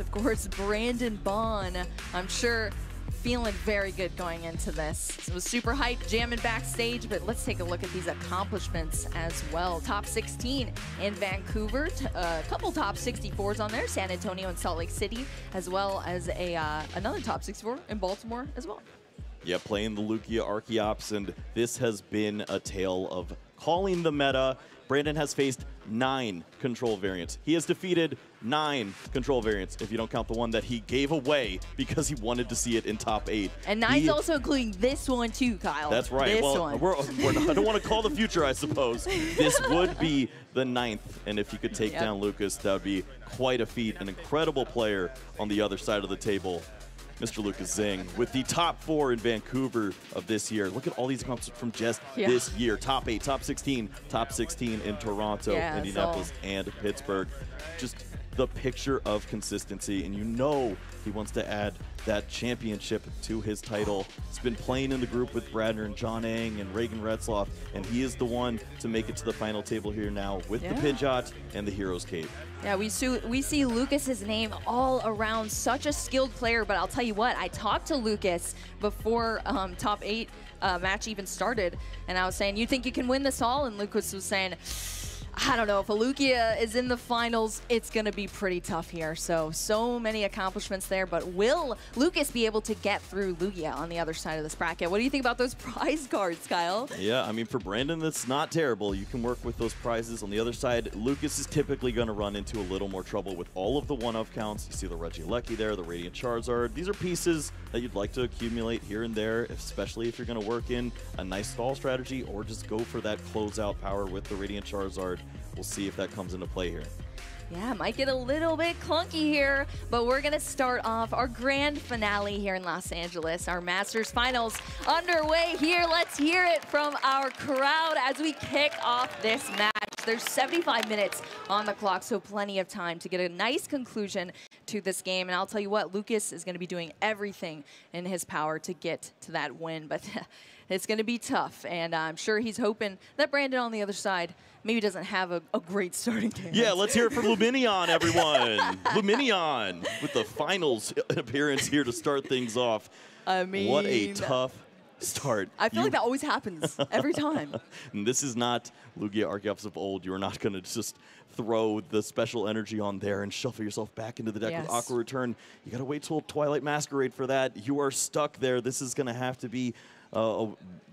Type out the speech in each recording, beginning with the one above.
left, of course, Brandon Baughn. I'm sure feeling very good going into this. It was super hyped, jamming backstage, but let's take a look at these accomplishments as well. Top 16 in Vancouver, a couple top 64s on there, San Antonio and Salt Lake City, as well as another top 64 in Baltimore as well. Yeah, playing the Lugia Archeops, and this has been a tale of calling the meta. Brandon has faced 9 control variants. He has defeated 9 control variants, if you don't count the one that he gave away because he wanted to see it in top 8. And 9's also including this one too, Kyle. That's right. This well, one. I don't want to call the future, I suppose. This would be the 9th, and if you could take down Lucas, that would be quite a feat. An incredible player on the other side of the table. Mr. Lucas Xing with the top 4 in Vancouver of this year. Look at all these accomplishments from just this year. Top 8, top 16, top 16 in Toronto, Indianapolis, and Pittsburgh. Just the picture of consistency, and you know he wants to add that championship to his title. He's been playing in the group with Bradner and John Ang and Reagan Retzloff, and he is the one to make it to the final table here now with the Pidgeot and the Hero's Cape. Yeah, we see Lucas's name all around. Such a skilled player, but I'll tell you what, I talked to Lucas before top 8 match even started, and I was saying, you think you can win this all? And Lucas was saying, I don't know, if a Lugia is in the finals, it's going to be pretty tough here. So many accomplishments there, but will Lucas be able to get through Lugia on the other side of this bracket? What do you think about those prize cards, Kyle? Yeah, I mean, for Brandon, that's not terrible. You can work with those prizes. On the other side, Lucas is typically going to run into a little more trouble with all of the one-of counts. You see the Regieleki there, the Radiant Charizard. These are pieces that you'd like to accumulate here and there, especially if you're going to work in a nice stall strategy or just go for that closeout power with the Radiant Charizard. We'll see if that comes into play here. Yeah, might get a little bit clunky here, but we're going to start off our grand finale here in Los Angeles. Our Masters Finals underway here. Let's hear it from our crowd as we kick off this match. There's 75 minutes on the clock, so plenty of time to get a nice conclusion to this game. And I'll tell you what, Lucas is going to be doing everything in his power to get to that win, but it's going to be tough. And I'm sure he's hoping that Brandon on the other side maybe doesn't have a great starting game. Yeah, let's hear it for Luminion, everyone. Luminion with the finals appearance here to start things off. I mean, what a tough start. I feel like that always happens every time. And this is not Lugia Archeops of old. You're not going to just throw the special energy on there and shuffle yourself back into the deck with Aqua Return. You got to wait till Twilight Masquerade for that. You are stuck there. This is going to have to be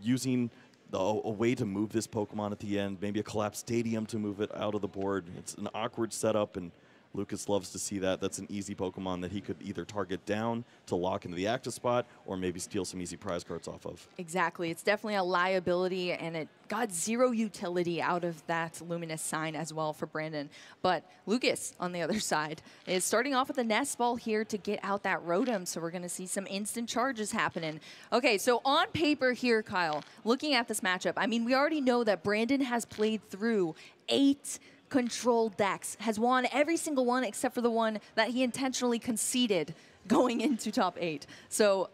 using a way to move this Pokemon at the end, maybe a collapsed stadium to move it out of the board. It's an awkward setup, and Lucas loves to see that. That's an easy Pokemon that he could either target down to lock into the active spot or maybe steal some easy prize cards off of. Exactly. It's definitely a liability, and it got 0 utility out of that Luminous sign as well for Brandon. But Lucas, on the other side, is starting off with a Nest Ball here to get out that Rotom, so we're going to see some instant charges happening. Okay, so on paper here, Kyle, looking at this matchup, I mean, we already know that Brandon has played through 8 control decks, has won every single one except for the one that he intentionally conceded going into top 8. So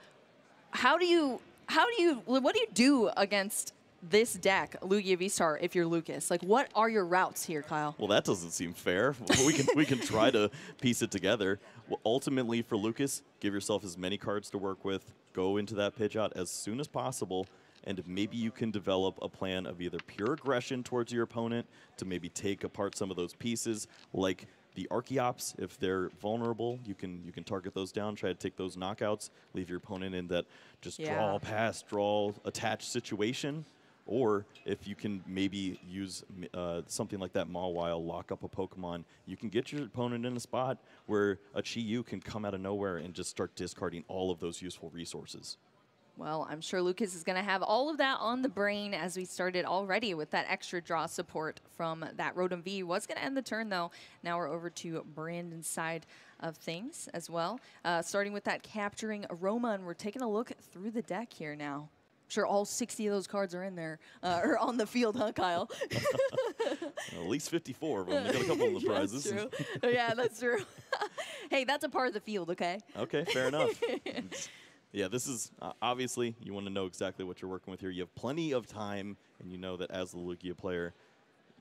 what do you do against this deck, Lugia V-Star, if you're Lucas? Like, what are your routes here, Kyle? Well, that doesn't seem fair. we can try to piece it together. Well, ultimately, for Lucas, give yourself as many cards to work with. Go into that Pidgeot as soon as possible. And maybe you can develop a plan of either pure aggression towards your opponent to maybe take apart some of those pieces, like the Archeops. If they're vulnerable, you can target those down, try to take those knockouts, leave your opponent in that just draw, pass, draw, attach situation. Or if you can maybe use something like that Mawile, lock up a Pokemon, you can get your opponent in a spot where a Chi-Yu can come out of nowhere and just start discarding all of those useful resources. Well, I'm sure Lucas is going to have all of that on the brain as we started already with that extra draw support from that Rotom V. Was going to end the turn, though. Now we're over to Brandon's side of things as well. Starting with that Capturing Aroma, and we're taking a look through the deck here now. I'm sure all 60 of those cards are in there, or on the field, huh, Kyle? At least 54 of them. They got a couple of the prizes. That's true. Yeah, that's true. Hey, that's a part of the field, okay? Okay, fair enough. Yeah, this is obviously you want to know exactly what you're working with here. You have plenty of time, and you know that as the Lugia player,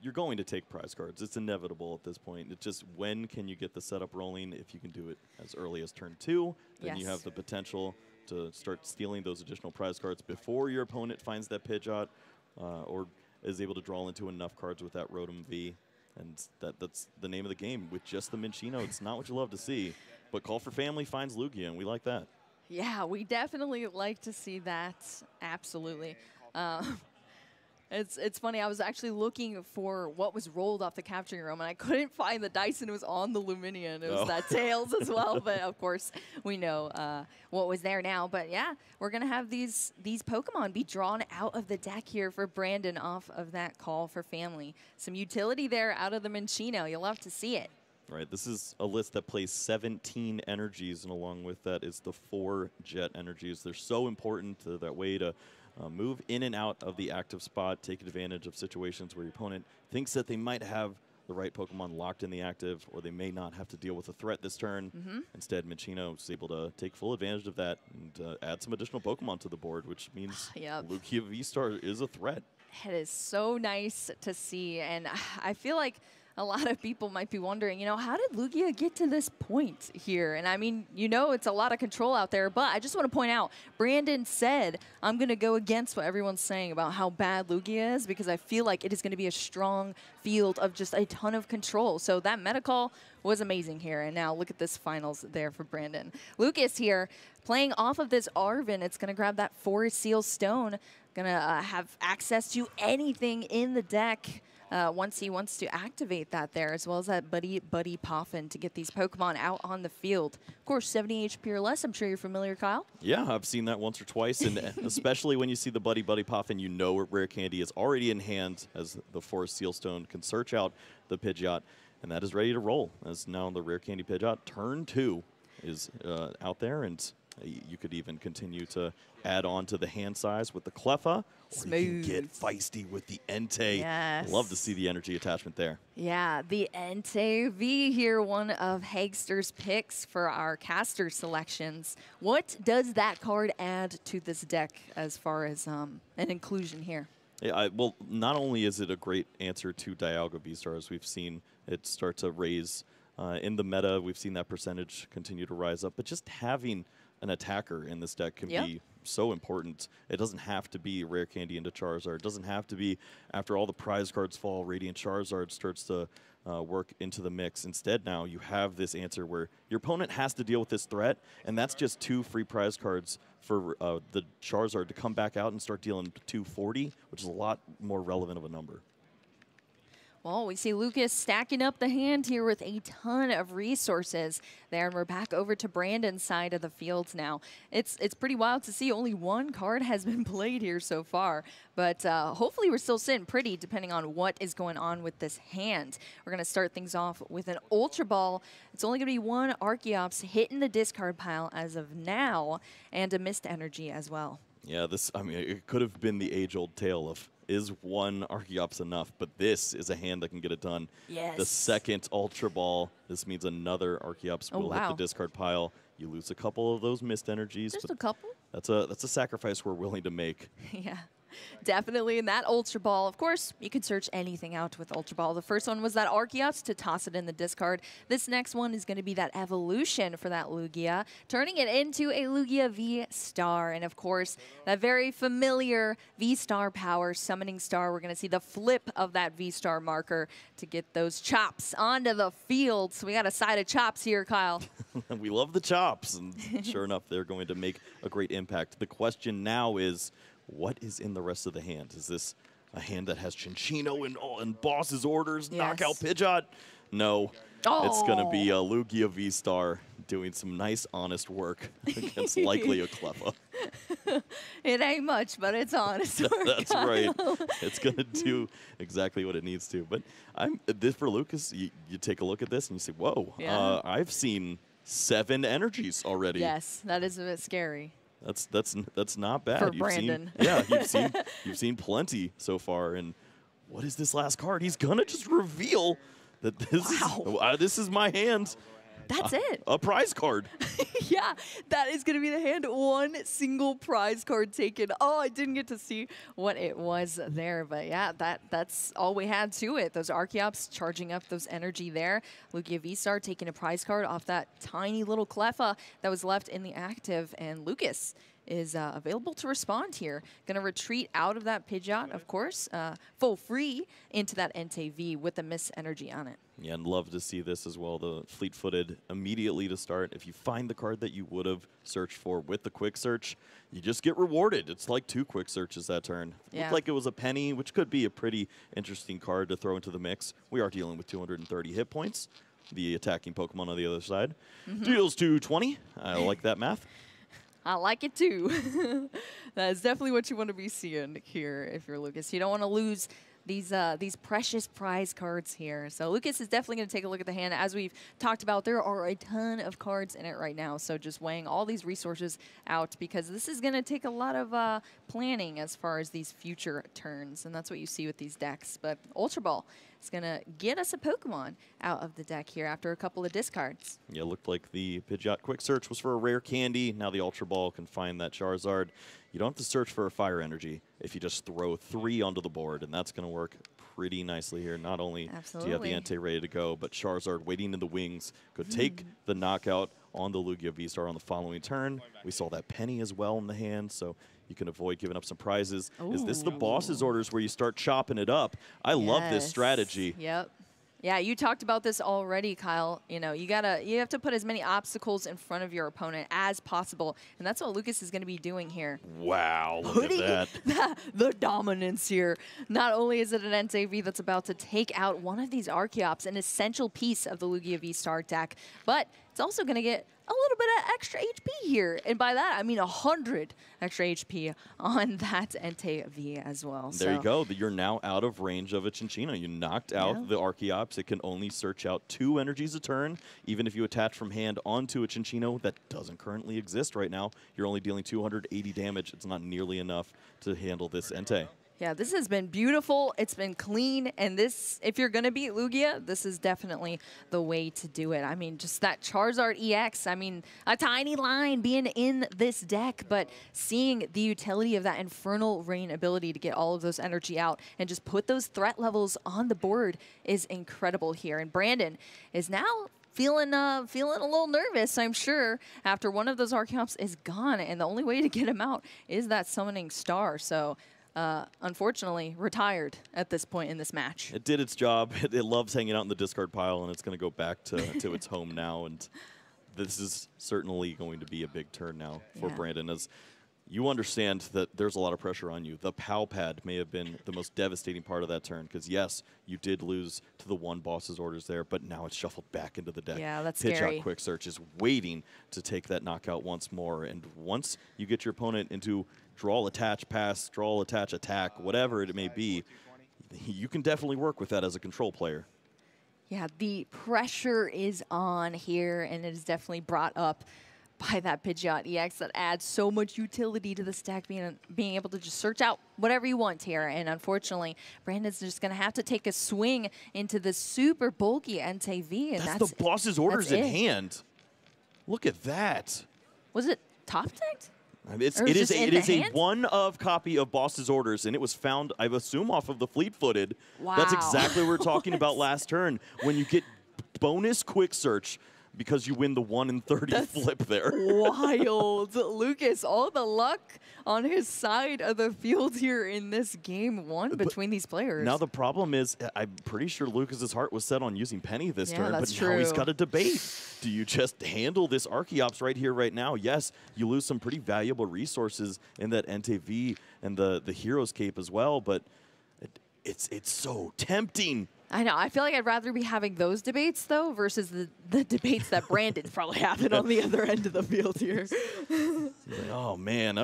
you're going to take prize cards. It's inevitable at this point. It's just when can you get the setup rolling? If you can do it as early as turn 2, then you have the potential to start stealing those additional prize cards before your opponent finds that Pidgeot or is able to draw into enough cards with that Rotom V. And that's the name of the game. With just the Minccino, it's not what you love to see. But Call for Family finds Lugia, and we like that. Yeah, we definitely like to see that. Absolutely. It's funny. I was actually looking for what was rolled off the capturing room, and I couldn't find the dice, and it was on the Lumineon. It was that Tails as well, but of course we know what was there now. But yeah, we're gonna have these Pokemon be drawn out of the deck here for Brandon off of that Call for Family. Some utility there out of the Minccino. You'll love to see it. Right, this is a list that plays 17 energies, and along with that is the 4 jet energies. They're so important to that way to move in and out of the active spot, take advantage of situations where your opponent thinks that they might have the right Pokemon locked in the active, or they may not have to deal with a threat this turn. Instead, Minccino is able to take full advantage of that and add some additional Pokemon to the board, which means Lugia V-Star is a threat. It is so nice to see, and I feel like a lot of people might be wondering, you know, how did Lugia get to this point here? And I mean, you know, it's a lot of control out there, but I just want to point out, Brandon said, I'm going to go against what everyone's saying about how bad Lugia is, because I feel like it is going to be a strong field of just a ton of control. So that meta call was amazing here. And now look at this finals there for Brandon. Lucas here playing off of this Arven. It's going to grab that Forest Seal Stone, going to have access to anything in the deck. Once he wants to activate that there, as well as that Buddy Poffin to get these Pokemon out on the field. Of course, 70 HP or less. I'm sure you're familiar, Kyle. Yeah, I've seen that once or twice, and especially when you see the Buddy Poffin, you know Rare Candy is already in hand, as the Forest Seal Stone can search out the Pidgeot, and that is ready to roll. As now the Rare Candy Pidgeot, turn 2 is out there, and you could even continue to add on to the hand size with the Cleffa, or you can get feisty with the Entei. Yes. Love to see the energy attachment there. Yeah, the Entei V here, one of Hagster's picks for our caster selections. What does that card add to this deck as far as an inclusion here? Yeah, well, not only is it a great answer to Dialga V-Star, as we've seen it start to raise in the meta, we've seen that percentage continue to rise up, but just having an attacker in this deck can be so important. It doesn't have to be Rare Candy into Charizard. It doesn't have to be after all the prize cards fall, Radiant Charizard starts to work into the mix. Instead, now you have this answer where your opponent has to deal with this threat, and that's just 2 free prize cards for the Charizard to come back out and start dealing 240, which is a lot more relevant of a number. Well, we see Lucas stacking up the hand here with a ton of resources there, and we're back over to Brandon's side of the field now. It's pretty wild to see only 1 card has been played here so far, but hopefully we're still sitting pretty depending on what is going on with this hand. We're going to start things off with an Ultra Ball. It's only going to be 1 Archeops hitting the discard pile as of now, and a Mist Energy as well. Yeah, I mean, it could have been the age-old tale of, is 1 Archeops enough? But this is a hand that can get it done. Yes. The second Ultra Ball, this means another Archeops will hit the discard pile. You lose a couple of those Mist Energies. Just a couple? That's a sacrifice we're willing to make. Yeah. Definitely in that Ultra Ball. Of course, you could search anything out with Ultra Ball. The first one was that Archeops to toss it in the discard. This next one is going to be that evolution for that Lugia, turning it into a Lugia V-Star. And of course, that very familiar V-Star power, Summoning Star. We're going to see the flip of that V-Star marker to get those chops onto the field. So we got a side of chops here, Kyle. We love the chops. And sure enough, they're going to make a great impact. The question now is, what is in the rest of the hand? Is this a hand that has Cinccino and Boss's orders, knockout Pidgeot? No. It's going to be a Lugia V-Star doing some nice, honest work against likely a Cleffa. It ain't much, but it's honest work. That's right. It's going to do exactly what it needs to. But this for Lucas, you take a look at this and you say, whoa, I've seen 7 energies already. Yes, that is a bit scary. That's not bad. For Brandon. You've seen plenty so far. And what is this last card? He's gonna just reveal that this is my hand. That's it. A prize card. Yeah, that is going to be the hand. One single prize card taken. Oh, I didn't get to see what it was there. But yeah, that's all we had to it. Those Archeops charging up those energy there. Lugia V-Star taking a prize card off that tiny little Cleffa that was left in the active. And Lucas is available to respond here. Going to retreat out of that Pidgeot, of course, full free into that Entei V with the Miss Energy on it. Yeah, and love to see this as well. The fleet-footed immediately to start. If you find the card that you would have searched for with the quick search, you just get rewarded. It's like 2 quick searches that turn. Yeah. Looked like it was a penny, which could be a pretty interesting card to throw into the mix. We are dealing with 230 hit points. The attacking Pokemon on the other side deals 220. I like that math. I like it too. That is definitely what you want to be seeing here if you're Lucas. You don't want to lose these precious prize cards here. So Lucas is definitely going to take a look at the hand. As we've talked about, there are a ton of cards in it right now. So just weighing all these resources out because this is going to take a lot of planning as far as these future turns. And that's what you see with these decks. But Ultra Ball is going to get us a Pokemon out of the deck here after a couple of discards. Yeah, looked like the Pidgeot Quick Search was for a rare candy. Now the Ultra Ball can find that Charizard. You don't have to search for a Fire Energy if you just throw 3 onto the board, and that's going to work pretty nicely here. Not only do you have the Entei ready to go, but Charizard waiting in the wings could take the knockout on the Lugia V-Star on the following turn. We saw that penny as well in the hand, so you can avoid giving up some prizes. Ooh. Is this the boss's orders where you start chopping it up? I love this strategy. Yep. Yeah, you talked about this already, Kyle. You know, you have to put as many obstacles in front of your opponent as possible, and that's what Lucas is going to be doing here. Wow, look at that. The dominance here. Not only is it an Entei V that's about to take out one of these Archeops, an essential piece of the Lugia V-Star deck, but it's also going to get a little bit of extra HP here. And by that, I mean 100 extra HP on that Entei V as well. There you go. You're now out of range of a Chinchino. You knocked out the Archeops. It can only search out 2 energies a turn. Even if you attach from hand onto a Chinchino that doesn't currently exist right now, you're only dealing 280 damage. It's not nearly enough to handle this Entei. Yeah, this has been beautiful. It's been clean. And this, if you're going to beat Lugia, this is definitely the way to do it. I mean, just that Charizard EX, I mean, a tiny line being in this deck, but seeing the utility of that Infernal Rain ability to get all of those energy out and just put those threat levels on the board is incredible here. And Brandon is now feeling a little nervous, I'm sure, after one of those Archeops is gone. And the only way to get him out is that Summoning Star. So unfortunately, retired at this point in this match. It did its job. It loves hanging out in the discard pile, and it's going to go back to its home now. And this is certainly going to be a big turn now for Brandon, as you understand that there's a lot of pressure on you. The POW pad may have been the most devastating part of that turn, because yes, you did lose to the 1 boss's orders there, but now it's shuffled back into the deck. Yeah, that's Pidgeot scary. Quick Search is waiting to take that knockout once more, and once you get your opponent into draw, attach, pass, draw, attach, attack, whatever it may be, you can definitely work with that as a control player. Yeah, the pressure is on here, and it is definitely brought up by that Pidgeot EX that adds so much utility to this deck, being able to just search out whatever you want here. And unfortunately, Brandon's just going to have to take a swing into this super bulky Entei V. And that's the boss's orders in hand. Look at that. Was it top decked? It is a one-of copy of Boss's Orders, and it was found, I assume, off of the fleet-footed. Wow. That's exactly what we were talking about last turn. When you get bonus quick search because you win the 1 in 30 flip there. Wild. Lucas, all the luck on his side of the field here in this game 1 between these players. Now the problem is, I'm pretty sure Lucas's heart was set on using Penny this turn, but true. now he's got a debate. Do you just handle this Archeops right here, right now? Yes, you lose some pretty valuable resources in that Entei V and the Hero's Cape as well, but it's so tempting. I know. I feel like I'd rather be having those debates, though, versus the debates that Brandon's probably having on the other end of the field here. Oh, man.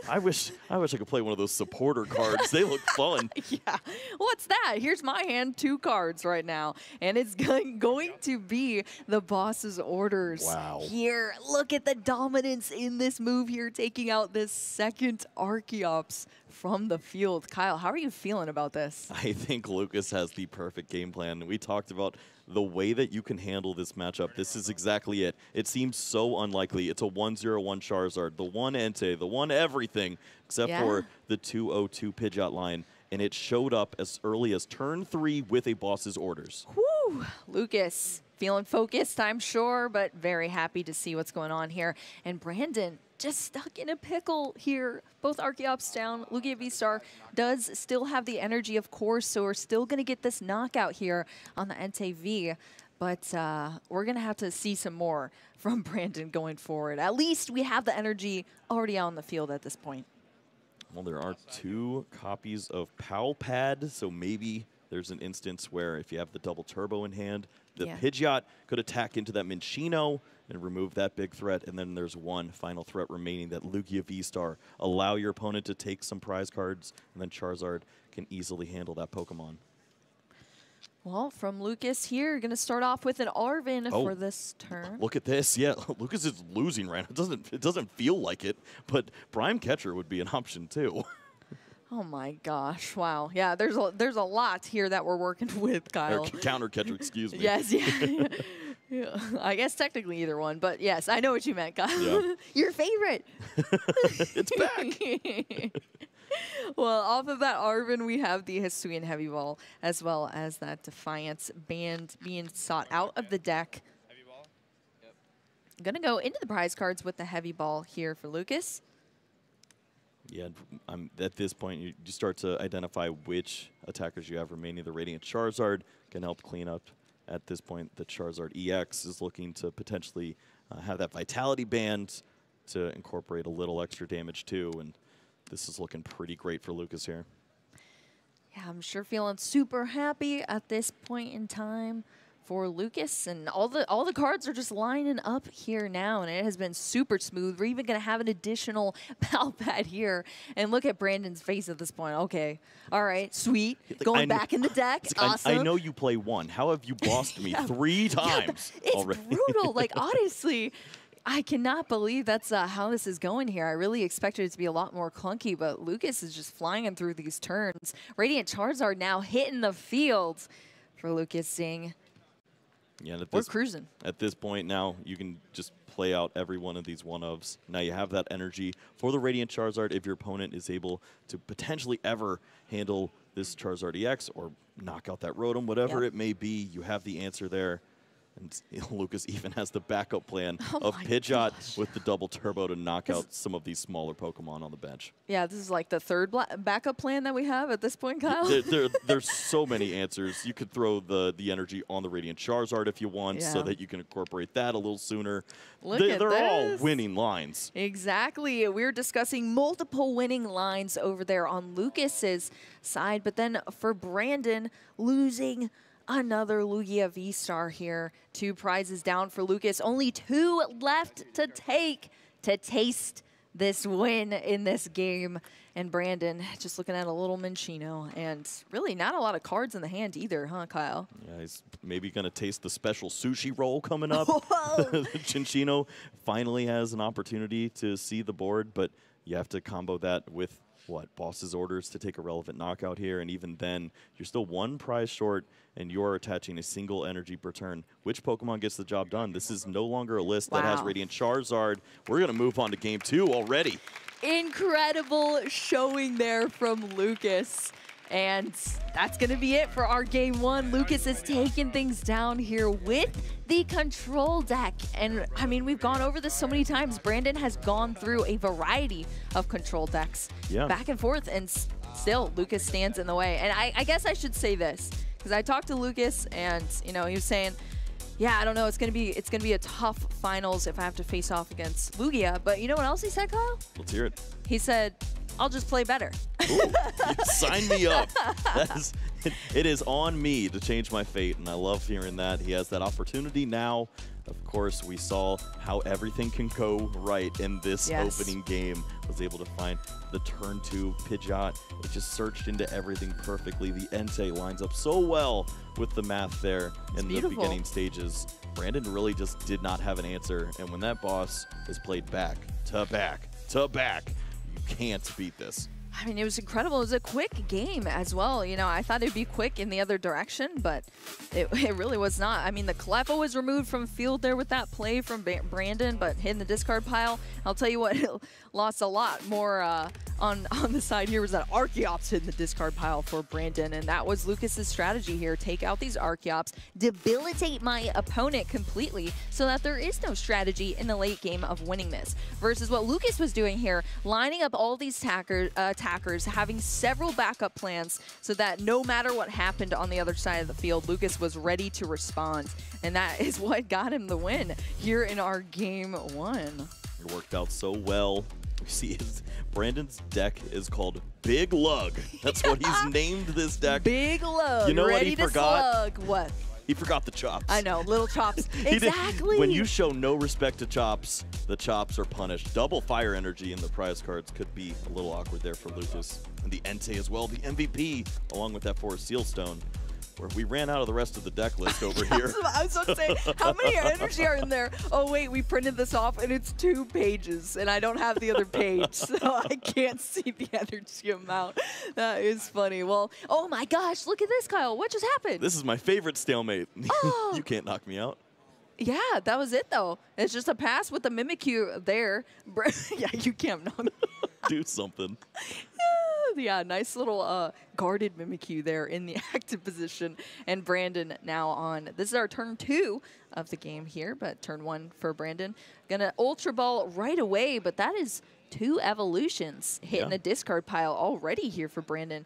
I wish I could play one of those supporter cards. They look fun. Yeah. What's that? Here's my hand, 2 cards right now. And it's going to be the boss's orders. Wow. Here, look at the dominance in this move here, taking out this second Archeops from the field. Kyle, how are you feeling about this? I think Lucas has the perfect game plan. We talked about the way that you can handle this matchup. This is exactly it. It seems so unlikely. It's a 1-0-1 Charizard, the one Entei, the one everything, except for the 2-0-2 Pidgeot line. And it showed up as early as turn 3 with a boss's orders. Whew. Lucas feeling focused, I'm sure, but very happy to see what's going on here. And Brandon just stuck in a pickle here. Both Archeops down. Lugia V-Star does still have the energy, of course, so we're still going to get this knockout here on the Entei V. But we're going to have to see some more from Brandon going forward. At least we have the energy already out on the field at this point. Well, there are 2 copies of Pow Pad, so maybe there's an instance where if you have the double turbo in hand, the Pidgeot could attack into that Minccino and remove that big threat, and then there's one final threat remaining, that Lugia V-Star. Allow your opponent to take some prize cards, and then Charizard can easily handle that Pokemon. Well, from Lucas here, going to start off with an Arven for this turn. Look at this. Yeah, Lucas is losing right now. It doesn't feel like it, but Prime Catcher would be an option too. Oh my gosh! Wow. Yeah, there's a lot here that we're working with, Kyle. Or counter catcher, excuse me. Yes. Yeah. I guess technically either one, but yes, I know what you meant, Kyle. Yeah. Your favorite. It's back. Well, off of that Arven, we have the Hisuian Heavy Ball, as well as that Defiance Band being sought out of the deck. Heavy Ball? Yep. I'm going to go into the prize cards with the Heavy Ball here for Lucas. Yeah, at this point, you start to identify which attackers you have remaining. The Radiant Charizard can help clean up. At this point, the Charizard EX is looking to potentially have that Vitality Band to incorporate a little extra damage too, and this is looking pretty great for Lucas here. Yeah, I'm sure feeling super happy at this point in time for Lucas, and all the cards are just lining up here now, and it has been super smooth. We're even going to have an additional Pow Pad here, and look at Brandon's face at this point. Okay, all right, sweet, going back in the deck, awesome. I know you play one. How have you bossed me 3 times already? It's brutal. Like, honestly, I cannot believe that's how this is going here. I really expected it to be a lot more clunky, but Lucas is just flying through these turns. Radiant Charizard now hitting the field for Lucas Xing. Yeah, we're cruising. At this point now, you can just play out every one of these one-ofs. Now you have that energy for the Radiant Charizard if your opponent is able to potentially ever handle this Charizard EX or knock out that Rotom, whatever it may be, you have the answer there. And Lucas even has the backup plan of Pidgeot with the double turbo to knock out some of these smaller Pokemon on the bench. Yeah, this is like the third backup plan that we have at this point, Kyle. There's so many answers. You could throw the energy on the Radiant Charizard if you want, so that you can incorporate that a little sooner. They're all winning lines. Exactly. We're discussing multiple winning lines over there on Lucas's side, but then for Brandon, losing another Lugia V-Star here. 2 prizes down for Lucas. Only 2 left to take to taste this win in this game. And Brandon just looking at a little Minccino, and really not a lot of cards in the hand either, huh, Kyle? Yeah, he's maybe going to taste the special sushi roll coming up. Minccino finally has an opportunity to see the board, but you have to combo that with boss's orders to take a relevant knockout here, and even then, you're still 1 prize short, and you're attaching a single energy per turn. Which Pokemon gets the job done? This is no longer a list that has Radiant Charizard. We're going to move on to game 2 already. Incredible showing there from Lucas. And that's going to be it for our game 1. Lucas is taking things down here with the control deck. And, I mean, we've gone over this so many times. Brandon has gone through a variety of control decks back and forth, and still Lucas stands in the way. And I guess I should say this, because I talked to Lucas, and, you know, he was saying, yeah, I don't know, it's gonna be a tough finals if I have to face off against Lugia. But you know what else he said, Kyle? Let's hear it. He said, I'll just play better. Ooh, sign me up. It is on me to change my fate, and I love hearing that. He has that opportunity now. Of course, we saw how everything can go right in this opening game. Was able to find the turn 2 Pidgeot. It just searched into everything perfectly. The Entei lines up so well with the math there in the beginning stages. Brandon really just did not have an answer, and when that boss is played back to back to back, you can't beat this. I mean, it was incredible. It was a quick game as well. You know, I thought it'd be quick in the other direction, but it really was not. I mean, the Cleffa was removed from field there with that play from Brandon, but hitting the discard pile. I'll tell you what, it lost a lot more on the side here was that Archeops hitting the discard pile for Brandon, and that was Lucas's strategy here. Take out these Archeops, debilitate my opponent completely so that there is no strategy in the late game of winning this. Versus what Lucas was doing here, lining up all these attackers, having several backup plans so that no matter what happened on the other side of the field, Lucas was ready to respond. And that is what got him the win here in our game 1. It worked out so well. We see Brandon's deck is called Big Lug. That's what he's named this deck. Big Lug. You know ready what he to forgot? slug. What? He forgot the chops. I know, little chops. Exactly. When you show no respect to chops, the chops are punished. Double fire energy in the prize cards could be a little awkward there for Lucas. And the Entei as well, the MVP, along with that Forest Seal Stone. Where we ran out of the rest of the deck list over here. I was about to say, how many energy are in there? Oh, wait, we printed this off, and it's 2 pages, and I don't have the other page, so I can't see the energy amount. That is funny. Well, oh my gosh, look at this, Kyle. What just happened? This is my favorite stalemate. Oh. You can't knock me out. Yeah, that was it, though. It's just a pass with the Mimikyu there. Yeah, you can't knock me. Do something. Yeah, nice little guarded Mimikyu there in the active position. And Brandon now on. This is our turn 2 of the game here, but turn 1 for Brandon. Gonna Ultra Ball right away, but that is 2 evolutions hitting the discard pile already here for Brandon.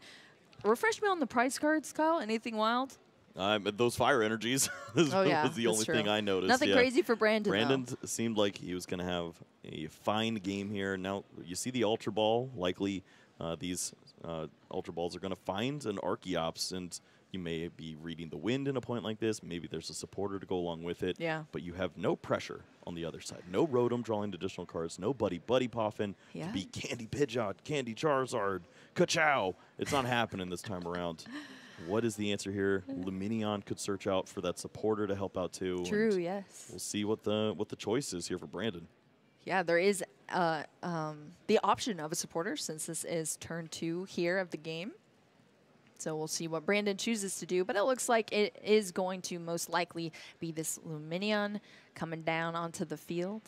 Refresh me on the prize cards, Kyle. Anything wild? Those fire energies was the only thing I noticed. Nothing crazy for Brandon, Brandon seemed like he was going to have a fine game here. Now, you see the Ultra Ball. Likely these Ultra Balls are going to find an Archeops, and you may be reading the wind in a point like this. Maybe there's a supporter to go along with it. Yeah. But you have no pressure on the other side. No Rotom drawing additional cards. No Buddy Poffin. Yeah. To be Candy Pidgeot, Candy Charizard, Ka-Chow. It's not happening this time around. What is the answer here? Luminion could search out for that supporter to help out too. True, yes. We'll see what the choice is here for Brandon. Yeah, there is the option of a supporter since this is turn 2 here of the game. So we'll see what Brandon chooses to do, but it looks like it is going to most likely be this Luminion coming down onto the field.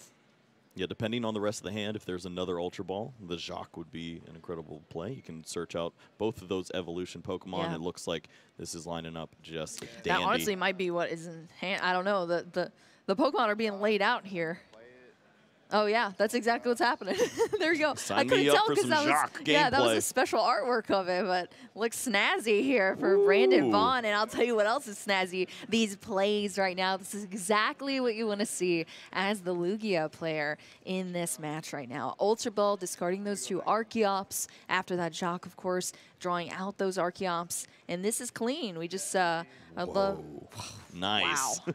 Yeah, depending on the rest of the hand, if there's another Ultra Ball, the Jacques would be an incredible play. You can search out both of those evolution Pokemon. Yeah. It looks like this is lining up just dandy. That honestly might be what is in hand. I don't know. The Pokemon are being laid out here. Oh yeah, that's exactly what's happening. There you go. Sign I couldn't me up tell for because some that was gameplay. that was a special artwork of it, but looks snazzy here for Brandon Ooh. Baughn. And I'll tell you what else is snazzy. These plays right now. This is exactly what you want to see as the Lugia player in this match right now. Ultra Ball discarding those 2 Archeops. After that, Jacques, of course, drawing out those Archeops. And this is clean. We just I love. Nice. Wow.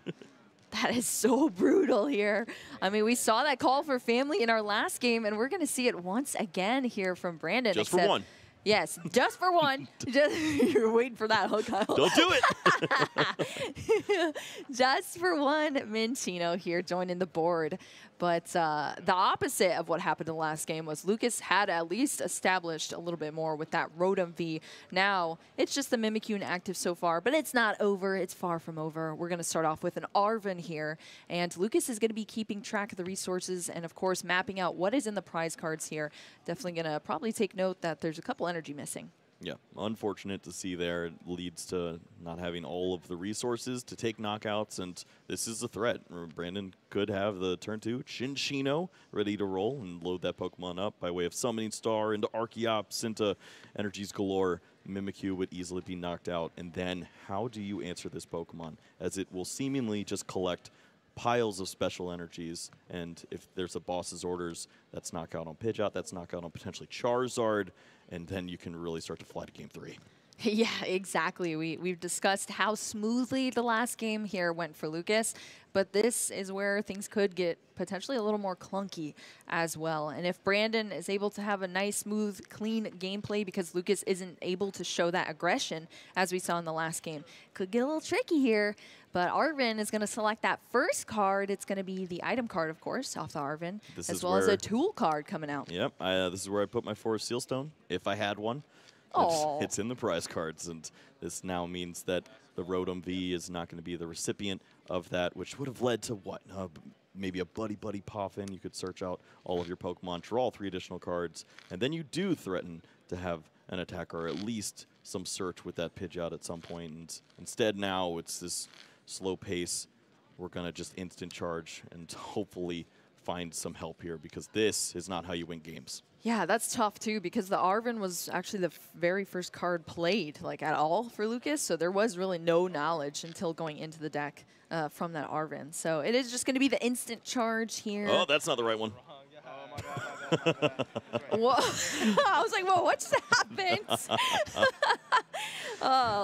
That is so brutal here. I mean, we saw that call for family in our last game, and we're going to see it once again here from Brandon. Just for one. Yes, just for one. You're waiting for that, huh, Kyle? Don't do it. Just for one, Minccino here joining the board. But the opposite of what happened in the last game was Lucas had at least established a little bit more with that Rotom V. Now, it's just the Mimikyu active so far, but it's not over. It's far from over. We're going to start off with an Arven here, and Lucas is going to be keeping track of the resources and, of course, mapping out what is in the prize cards here. Definitely going to probably take note that there's a couple energy missing. Yeah, unfortunate to see there. It leads to not having all of the resources to take knockouts, and this is a threat. Brandon could have the turn 2 Chinchino ready to roll and load that Pokemon up by way of Summoning Star into Archeops, into Energies Galore. Mimikyu would easily be knocked out. And then how do you answer this Pokemon? As it will seemingly just collect piles of special energies, and if there's a boss's orders, that's knockout on Pidgeot, that's knockout on potentially Charizard, and then you can really start to fly to game 3. Yeah, exactly. We've discussed how smoothly the last game here went for Lucas, but this is where things could get potentially a little more clunky as well. And if Brandon is able to have a nice, smooth, clean gameplay because Lucas isn't able to show that aggression, as we saw in the last game, could get a little tricky here. But Arvin is going to select that first card. It's going to be the item card, of course, off the Arvin, as well as a tool card coming out. Yep, this is where I put my Forest Sealstone, if I had one. It's in the prize cards, and this now means that the Rotom V is not going to be the recipient of that, which would have led to what? Maybe a Buddy Poffin. You could search out all of your Pokemon, draw 3 additional cards, and then you do threaten to have an attack or at least some search with that Pidgeot at some point. And instead now it's this slow pace. We're going to just instant charge and hopefully find some help here, because this is not how you win games. Yeah, that's tough too, because the Arvin was actually the very first card played like at all for Lucas, so there was really no knowledge until going into the deck from that Arvin. So it is just going to be the instant charge here. Oh, that's not the right one. Whoa. I was like, whoa, what just happened?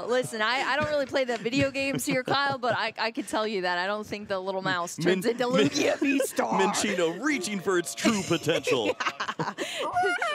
Listen, I don't really play the video games here, Kyle, but I can tell you that I don't think the little mouse turns into Lugia V-Star. Minccino reaching for its true potential.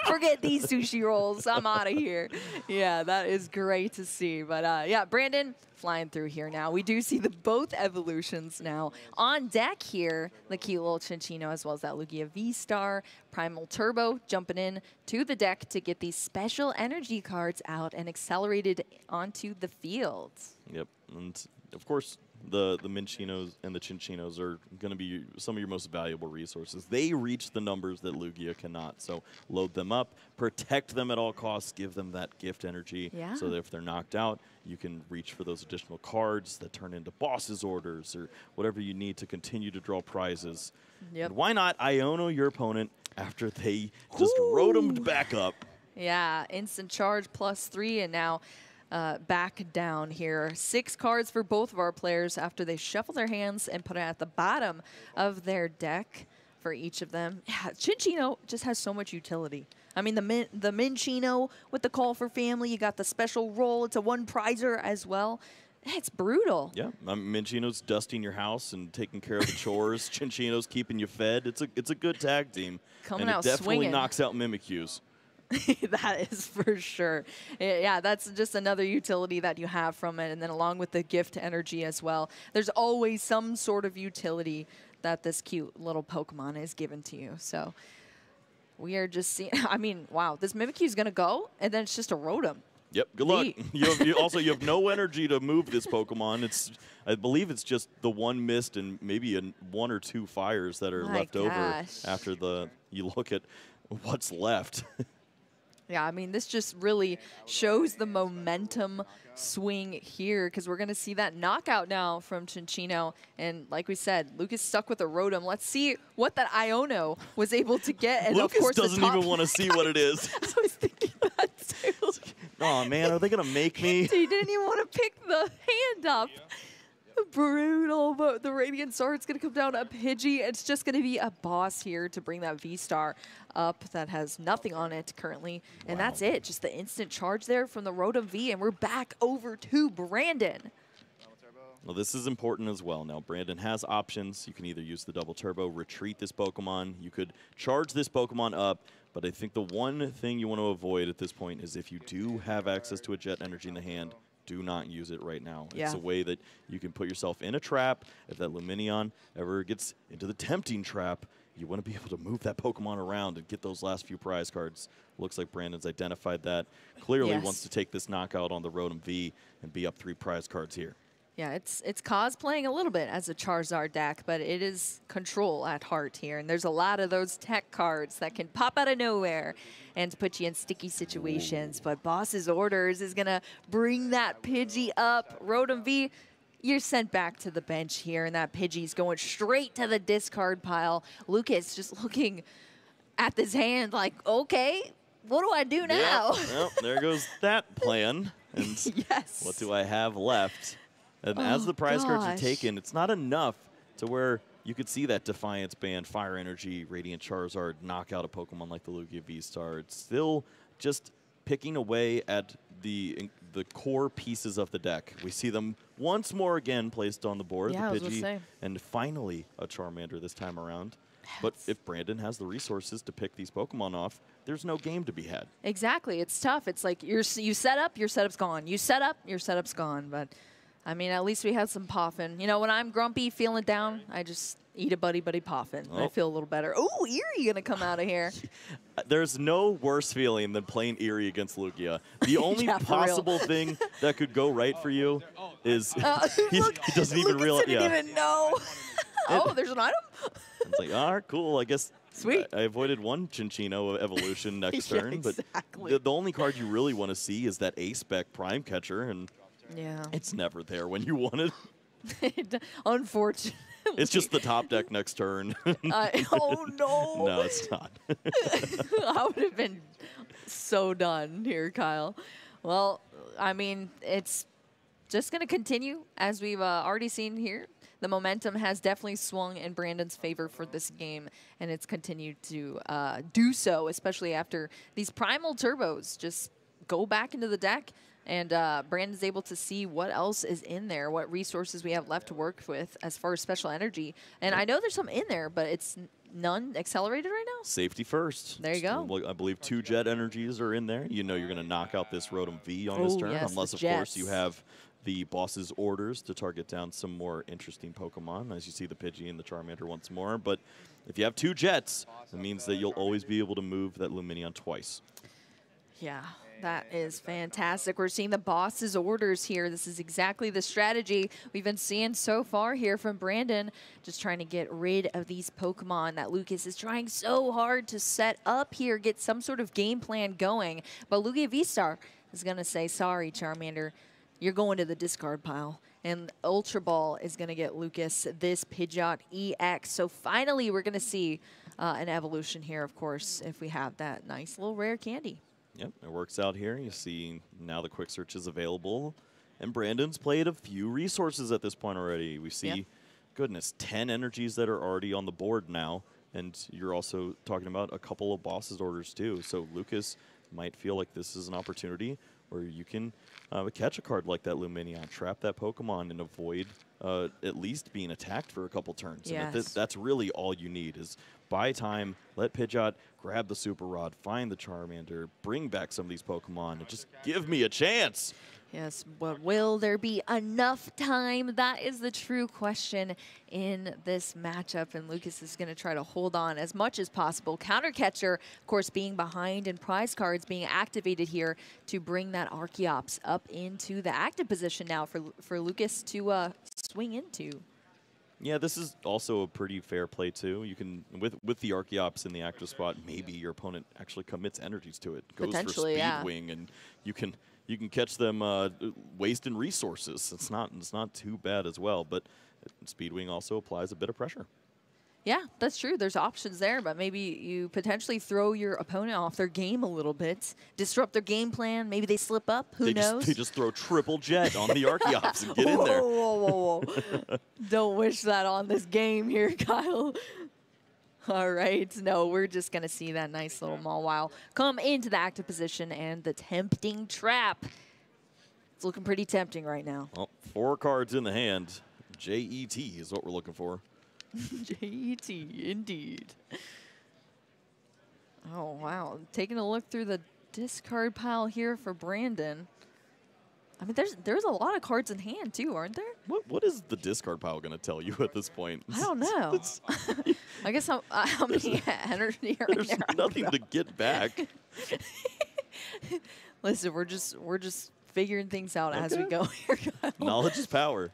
Forget these sushi rolls. I'm out of here. Yeah, that is great to see. But yeah, Brandon flying through here now. We do see both evolutions now on deck here. The cute little Cinccino as well as that Lugia V-Star. Primal Turbo jumping in to the deck to get these special energy cards out and accelerated onto the field. Yep, and of course, the Minccinos and the Cincinos are going to be some of your most valuable resources. They reach the numbers that Lugia cannot, so load them up, protect them at all costs, give them that gift energy, so that if they're knocked out, you can reach for those additional cards that turn into boss's orders or whatever you need to continue to draw prizes. Yep. And why not Iono your opponent after they just rotomed back up? Yeah, instant charge +3, and now back down here. 6 cards for both of our players after they shuffle their hands and put it at the bottom of their deck for each of them. Yeah, Cinccino just has so much utility. I mean, the Minccino with the call for family, you got the special roll. It's a 1-prizer as well. It's brutal. Yeah, Minccino's dusting your house and taking care of the chores. Cinccino's keeping you fed. It's a good tag team. Coming and out it definitely swinging. knocks out Mimikyus. That is for sure. Yeah, that's just another utility that you have from it. And then along with the gift energy as well, there's always some sort of utility that this cute little Pokemon is given to you. So we are just seeing, I mean, wow, this Mimikyu is going to go, and then it's just a Rotom. Yep, good luck. You have no energy to move this Pokemon. I believe it's just the 1 mist and maybe 1 or 2 fires that are left over after you look at what's left. Yeah, I mean, this just really shows the momentum swing here, because we're going to see that knockout now from Cinccino. And like we said, Lucas stuck with a Rotom. Let's see what that Iono was able to get. And Lucas of course, doesn't even want to see what it is. I was thinking that too. Oh, man, are they going to make me? He didn't even want to pick the hand up. Brutal, but the Radiant Sword's going to come down a Pidgey. It's just going to be a boss here to bring that V-Star up that has nothing on it currently. And that's it. Just the instant charge there from the Rotom V, and we're back over to Brandon. Well, this is important as well. Now, Brandon has options. You can either use the double turbo, retreat this Pokemon. You could charge this Pokemon up, but I think the one thing you want to avoid at this point is if you do have access to a Jet Energy in the hand, do not use it right now. Yeah. It's a way that you can put yourself in a trap. If that Lumineon ever gets into the tempting trap, you want to be able to move that Pokemon around and get those last few prize cards. Looks like Brandon's identified that. Clearly wants to take this knockout on the Rotom V and be up 3 prize cards here. Yeah, it's cosplaying a little bit as a Charizard deck, but it is control at heart here. And there's a lot of those tech cards that can pop out of nowhere and put you in sticky situations. But Boss's Orders is going to bring that Pidgey up. Rotom V, you're sent back to the bench here, and that Pidgey's going straight to the discard pile. Lucas just looking at this hand like, okay, what do I do now? Yeah, well, there goes that plan. And what do I have left? And as the prize cards are taken, it's not enough to where you could see that Defiance Band, Fire Energy, Radiant Charizard knock out a Pokemon like the Lugia V-Star. It's still just picking away at the core pieces of the deck. We see them once more again placed on the board. Yeah, the I was gonna say. and finally a Charmander this time around. But if Brandon has the resources to pick these Pokemon off, there's no game to be had. Exactly. It's tough. It's like you set up, your setup's gone. You set up, your setup's gone. But, I mean, at least we had some Poffin. You know, when I'm grumpy, feeling down, I just eat a Buddy Poffin. Oh. I feel a little better. Ooh, Eerie going to come out of here. There's no worse feeling than playing Eerie against Lugia. The only Yeah, for possible thing that could go right for you is he doesn't even realize. Didn't even know. Oh, there's an item? It's like, all right, cool. I guess Sweet. I avoided one Chinchino evolution next Yeah, turn. exactly. But the only card you really want to see is that A-Spec Prime Catcher, and Yeah. it's never there when you want it. Unfortunately. It's just the top deck next turn. Oh, no. No, it's not. I would have been so done here, Kyle. Well, I mean, it's just going to continue as we've already seen here. The momentum has definitely swung in Brandon's favor for this game, and it's continued to do so, especially after these Primal Turbos just go back into the deck, and Brandon's able to see what else is in there, what resources we have left to work with as far as special energy. And I know there's some in there, but it's none accelerated right now. Safety first. There you go. I believe 2 jet energies are in there. You know you're going to knock out this Rotom V on this Oh, turn, yes, unless, the of course, you jets. have the boss's orders to target down some more interesting Pokemon, as you see the Pidgey and the Charmander once more. But if you have 2 jets, it means that you'll always be able to move that Lumineon twice. Yeah, that is fantastic. We're seeing the boss's orders here. This is exactly the strategy we've been seeing so far here from Brandon, just trying to get rid of these Pokemon that Lucas is trying so hard to set up here, get some sort of game plan going. But Lugia V-Star is going to say, sorry, Charmander, you're going to the discard pile. And Ultra Ball is going to get Lucas this Pidgeot EX. So finally, we're going to see an evolution here, of course, if we have that nice little rare candy. Yep, it works out here. You see now the quick search is available. And Brandon's played a few resources at this point already. We see, goodness, 10 energies that are already on the board now. And you're also talking about a couple of boss's orders too. So Lucas might feel like this is an opportunity where you can catch a card like that Lumineon, trap that Pokemon, and avoid at least being attacked for a couple turns. Yes. And that's really all you need is buy time, let Pidgeot grab the Super Rod, find the Charmander, bring back some of these Pokemon, and just give me a chance. Yes, but will there be enough time? That is the true question in this matchup, and Lucas is going to try to hold on as much as possible. Counter Catcher, of course, being behind, and prize cards being activated here to bring that Archeops up into the active position now for Lucas to swing into. Yeah, this is also a pretty fair play too. You can, with the Archeops in the active spot, maybe your opponent actually commits energies to it, goes for Potentially, yeah. Speedwing, and you can catch them wasting resources. It's not too bad as well, but Speedwing also applies a bit of pressure. Yeah, that's true. There's options there, but maybe you potentially throw your opponent off their game a little bit, disrupt their game plan. Maybe they slip up. Who knows? They just throw triple jet on the Archeops and get in there. Whoa. Don't wish that on this game here, Kyle. All right. No, we're just going to see that nice little Mawile come into the active position and the tempting trap. It's looking pretty tempting right now. Well, 4 cards in the hand. JET is what we're looking for. JET, indeed. Oh, wow. Taking a look through the discard pile here for Brandon. I mean, there's a lot of cards in hand, too, aren't there? What is the discard pile going to tell you at this point? I don't know. I guess how many energy are in There's there? nothing to get back. Listen, we're just figuring things out as we go here, Kyle. Knowledge is power.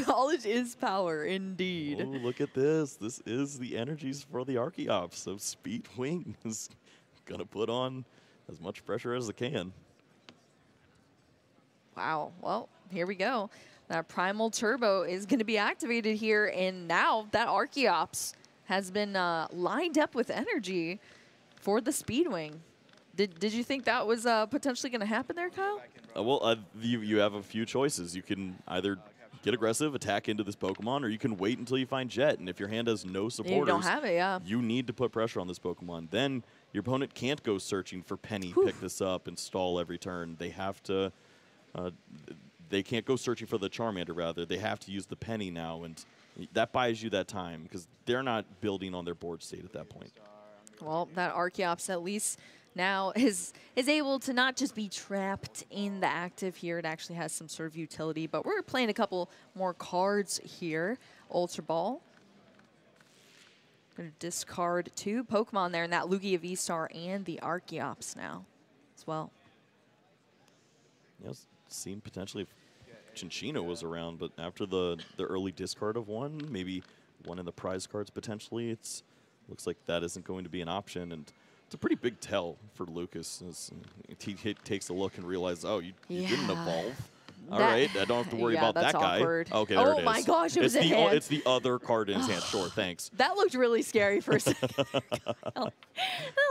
Knowledge is power, indeed. Oh, look at this. This is the energies for the Archeops. So Speedwing is going to put on as much pressure as it can. Wow. Well, here we go. That Primal Turbo is going to be activated here, and now that Archeops has been lined up with energy for the Speedwing. Did you think that was potentially going to happen there, Kyle? Well, you have a few choices. You can either get aggressive, attack into this Pokemon, or you can wait until you find Jet. And if your hand has no supporters, you don't have it, yeah. You need to put pressure on this Pokemon. Then your opponent can't go searching for Penny, pick this up, and stall every turn. They have to, they can't go searching for the Charmander, rather. They have to use the Penny now, and that buys you that time because they're not building on their board state at that point. Well, that Archeops at least now is able to not just be trapped in the active here. It actually has some sort of utility, but we're playing a couple more cards here. Ultra Ball. Going to discard 2 Pokemon there in that Lugia V-Star and the Archeops now as well. Yeah, it seemed potentially if Chinchino was around, but after the early discard of 1, maybe 1 in the prize cards potentially, it's looks like that isn't going to be an option. And it's a pretty big tell for Lucas as he takes a look and realizes, oh, you didn't evolve. All right, I don't have to worry about that guy. Awkward. Okay, there it is. Oh my gosh, it was a hand. It's the other card in his hand. Sure, thanks. That looked really scary for a second. That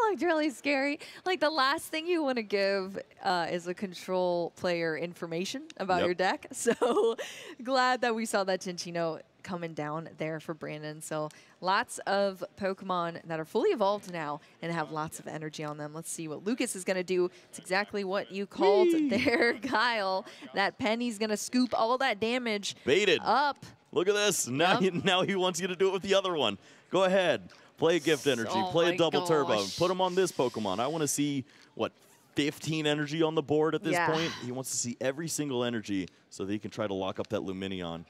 looked really scary. Like the last thing you want to give is a control player information about your deck. So glad that we saw that Chinchino coming down there for Brandon. So lots of Pokemon that are fully evolved now and have lots of energy on them. Let's see what Lucas is going to do. It's exactly what you called there, Kyle. That Penny's going to scoop all that damage Baited. up. Look at this. Now, now he wants you to do it with the other one. Go ahead. Play a Gift Energy. Play a Double Turbo. Put him on this Pokemon. I want to see, what, 15 energy on the board at this point? He wants to see every single energy so that he can try to lock up that Lumineon.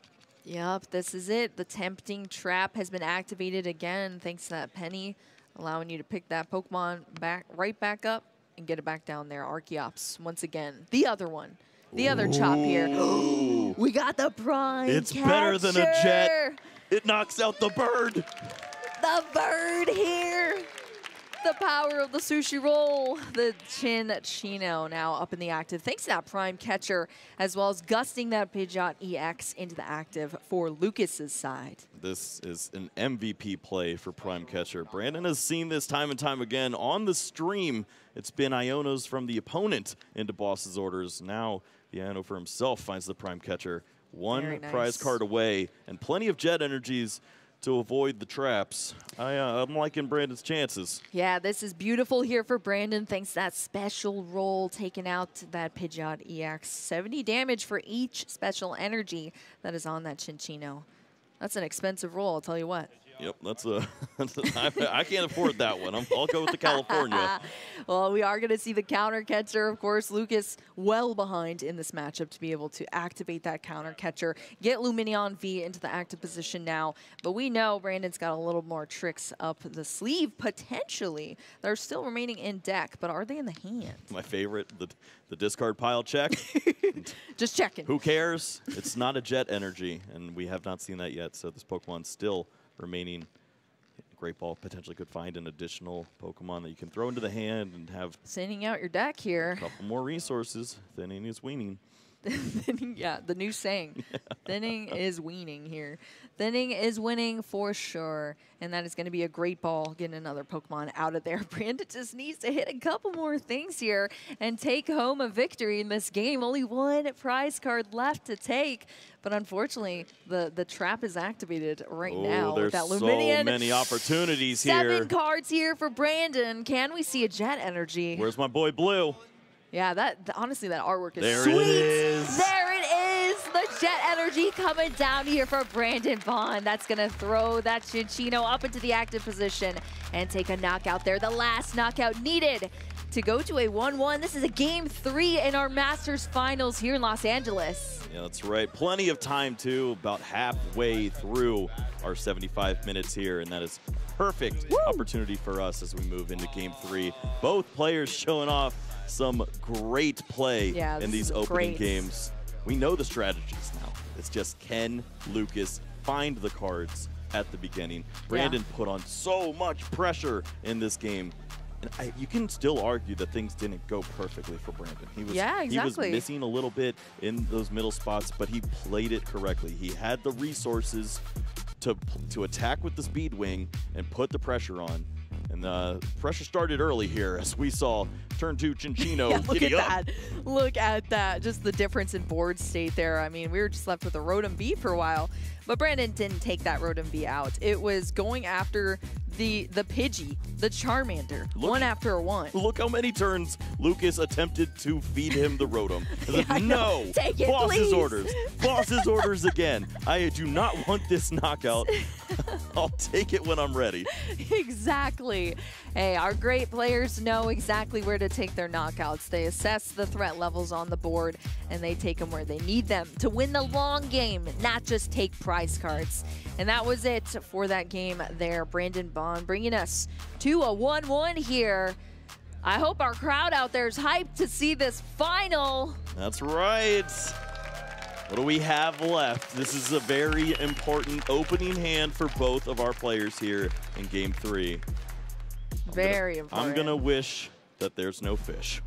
Yep, this is it. The tempting trap has been activated again thanks to that Penny, allowing you to pick that Pokemon right back up and get it back down there. Archeops, once again. The other one. The other chop here. We got the Prime It's Catcher. Better than a Jet. It knocks out the bird. The bird here. The power of the sushi roll. The Chinchino now up in the active. Thanks to that Prime Catcher, as well as gusting that Pidgeot EX into the active for Lucas's side. This is an MVP play for Prime Catcher. Brandon has seen this time and time again on the stream. It's been Ionos from the opponent into Boss's orders. Now the Iono for himself finds the Prime Catcher. One prize card away and plenty of Jet energies to avoid the traps. I'm liking Brandon's chances. Yeah, this is beautiful here for Brandon. Thanks to that special roll, taking out that Pidgeot EX. 70 damage for each special energy that is on that Chinchino. That's an expensive roll, I'll tell you what. Yep, I can't afford that one. I'll go with the California. Well, we are going to see the counter catcher. Of course, Lucas well behind in this matchup to be able to activate that counter catcher, get Lumineon V into the active position now. But we know Brandon's got a little more tricks up the sleeve, potentially. They're still remaining in deck, but are they in the hand? My favorite, the discard pile check. Just checking. Who cares? It's not a Jet energy, and we have not seen that yet, so this Pokemon's still remaining. Great Ball potentially could find an additional Pokemon that you can throw into the hand and have thinning out your deck here. A couple more resources. Thinning is weaning. Yeah, the new saying. Thinning is weaning here. Thinning is winning for sure. And that is going to be a Great Ball, getting another Pokemon out of there. Brandon just needs to hit a couple more things here and take home a victory in this game. Only one prize card left to take. But unfortunately, the trap is activated right now. There's with that Lumineon. So many opportunities here. 7 cards here for Brandon. Can we see a Jet energy? Where's my boy Blue? Yeah, honestly, that artwork is there sweet. It is. There it is. The Jet energy coming down here for Brandon Baughn. That's going to throw that Chinchino up into the active position and take a knockout there. The last knockout needed to go to a 1-1. This is a Game 3 in our Masters Finals here in Los Angeles. Yeah, that's right. Plenty of time, too. About halfway through our 75 minutes here, and that is perfect opportunity for us as we move into Game 3. Both players showing off some great play in these opening games. We know the strategies now. It's just, can Lucas find the cards at the beginning? Brandon put on so much pressure in this game. And you can still argue that things didn't go perfectly for Brandon. He was missing a little bit in those middle spots, but he played it correctly. He had the resources to attack with the Speed Wing and put the pressure on. And pressure started early here as we saw turn 2 Chinchino yeah, look giddy at up. that. Look at that. Just the difference in board state there. I mean, we were just left with a Rotom V for a while, but Brandon didn't take that Rotom V out. It was going after the Pidgey, the Charmander, one after one. Look how many turns Lucas attempted to feed him the Rotom. Yeah, No, take it, boss's please. orders. Boss's orders again. I do not want this knockout. I'll take it when I'm ready. Exactly. Hey, our great players know exactly where to take their knockouts. They assess the threat levels on the board, and they take them where they need them to win the long game, not just take prize cards. And that was it for that game there. Brandon Baughn bringing us to a 1-1 here. I hope our crowd out there is hyped to see this final. That's right. What do we have left? This is a very important opening hand for both of our players here in Game 3. Very important. I'm going to wish that there's no fish.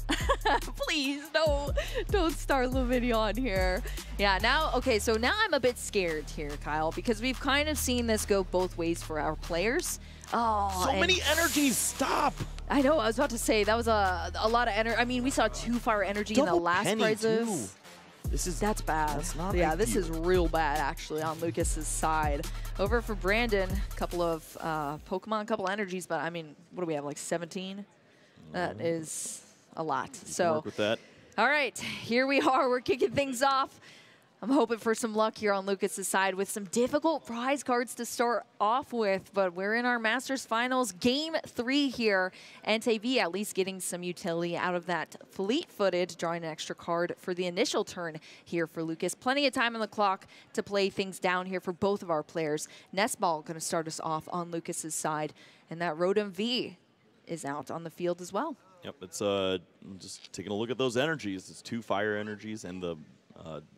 Please, no, don't start Luminion here. Yeah, now, okay, so now I'm a bit scared here, Kyle, because we've kind of seen this go both ways for our players. Oh, so many energies, stop! I know, I was about to say, that was a lot of energy. I mean, we saw 2 fire energy in the last penny prizes. Too. That's bad. That's not yeah, ideal. this is real bad, actually, on Lucas's side. Over for Brandon, a couple of Pokemon, a couple energies, but I mean, what do we have, like 17? That is a lot. So, work with that. All right, here we are. We're kicking things off. I'm hoping for some luck here on Lucas's side with some difficult prize cards to start off with, but we're in our Masters Finals, Game 3 here. NTV at least getting some utility out of that fleet-footed, drawing an extra card for the initial turn here for Lucas. Plenty of time on the clock to play things down here for both of our players. Nestball going to start us off on Lucas's side, and that Rotom V is out on the field as well. Yep, it's just taking a look at those energies. It's 2 fire energies and the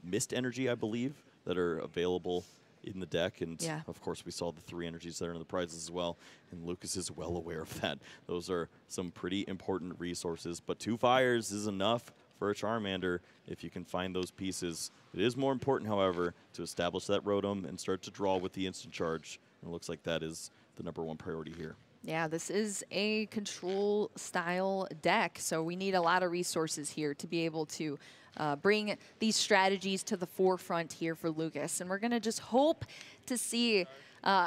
mist energy, I believe, that are available in the deck. And yeah, of course, we saw the 3 energies that are in the prizes as well. And Lucas is well aware of that. Those are some pretty important resources. But 2 fires is enough for a Charmander if you can find those pieces. It is more important, however, to establish that Rotom and start to draw with the instant charge. And it looks like that is the #1 priority here. Yeah, this is a control style deck, so we need a lot of resources here to be able to bring these strategies to the forefront here for Lucas. And we're going to just hope to see,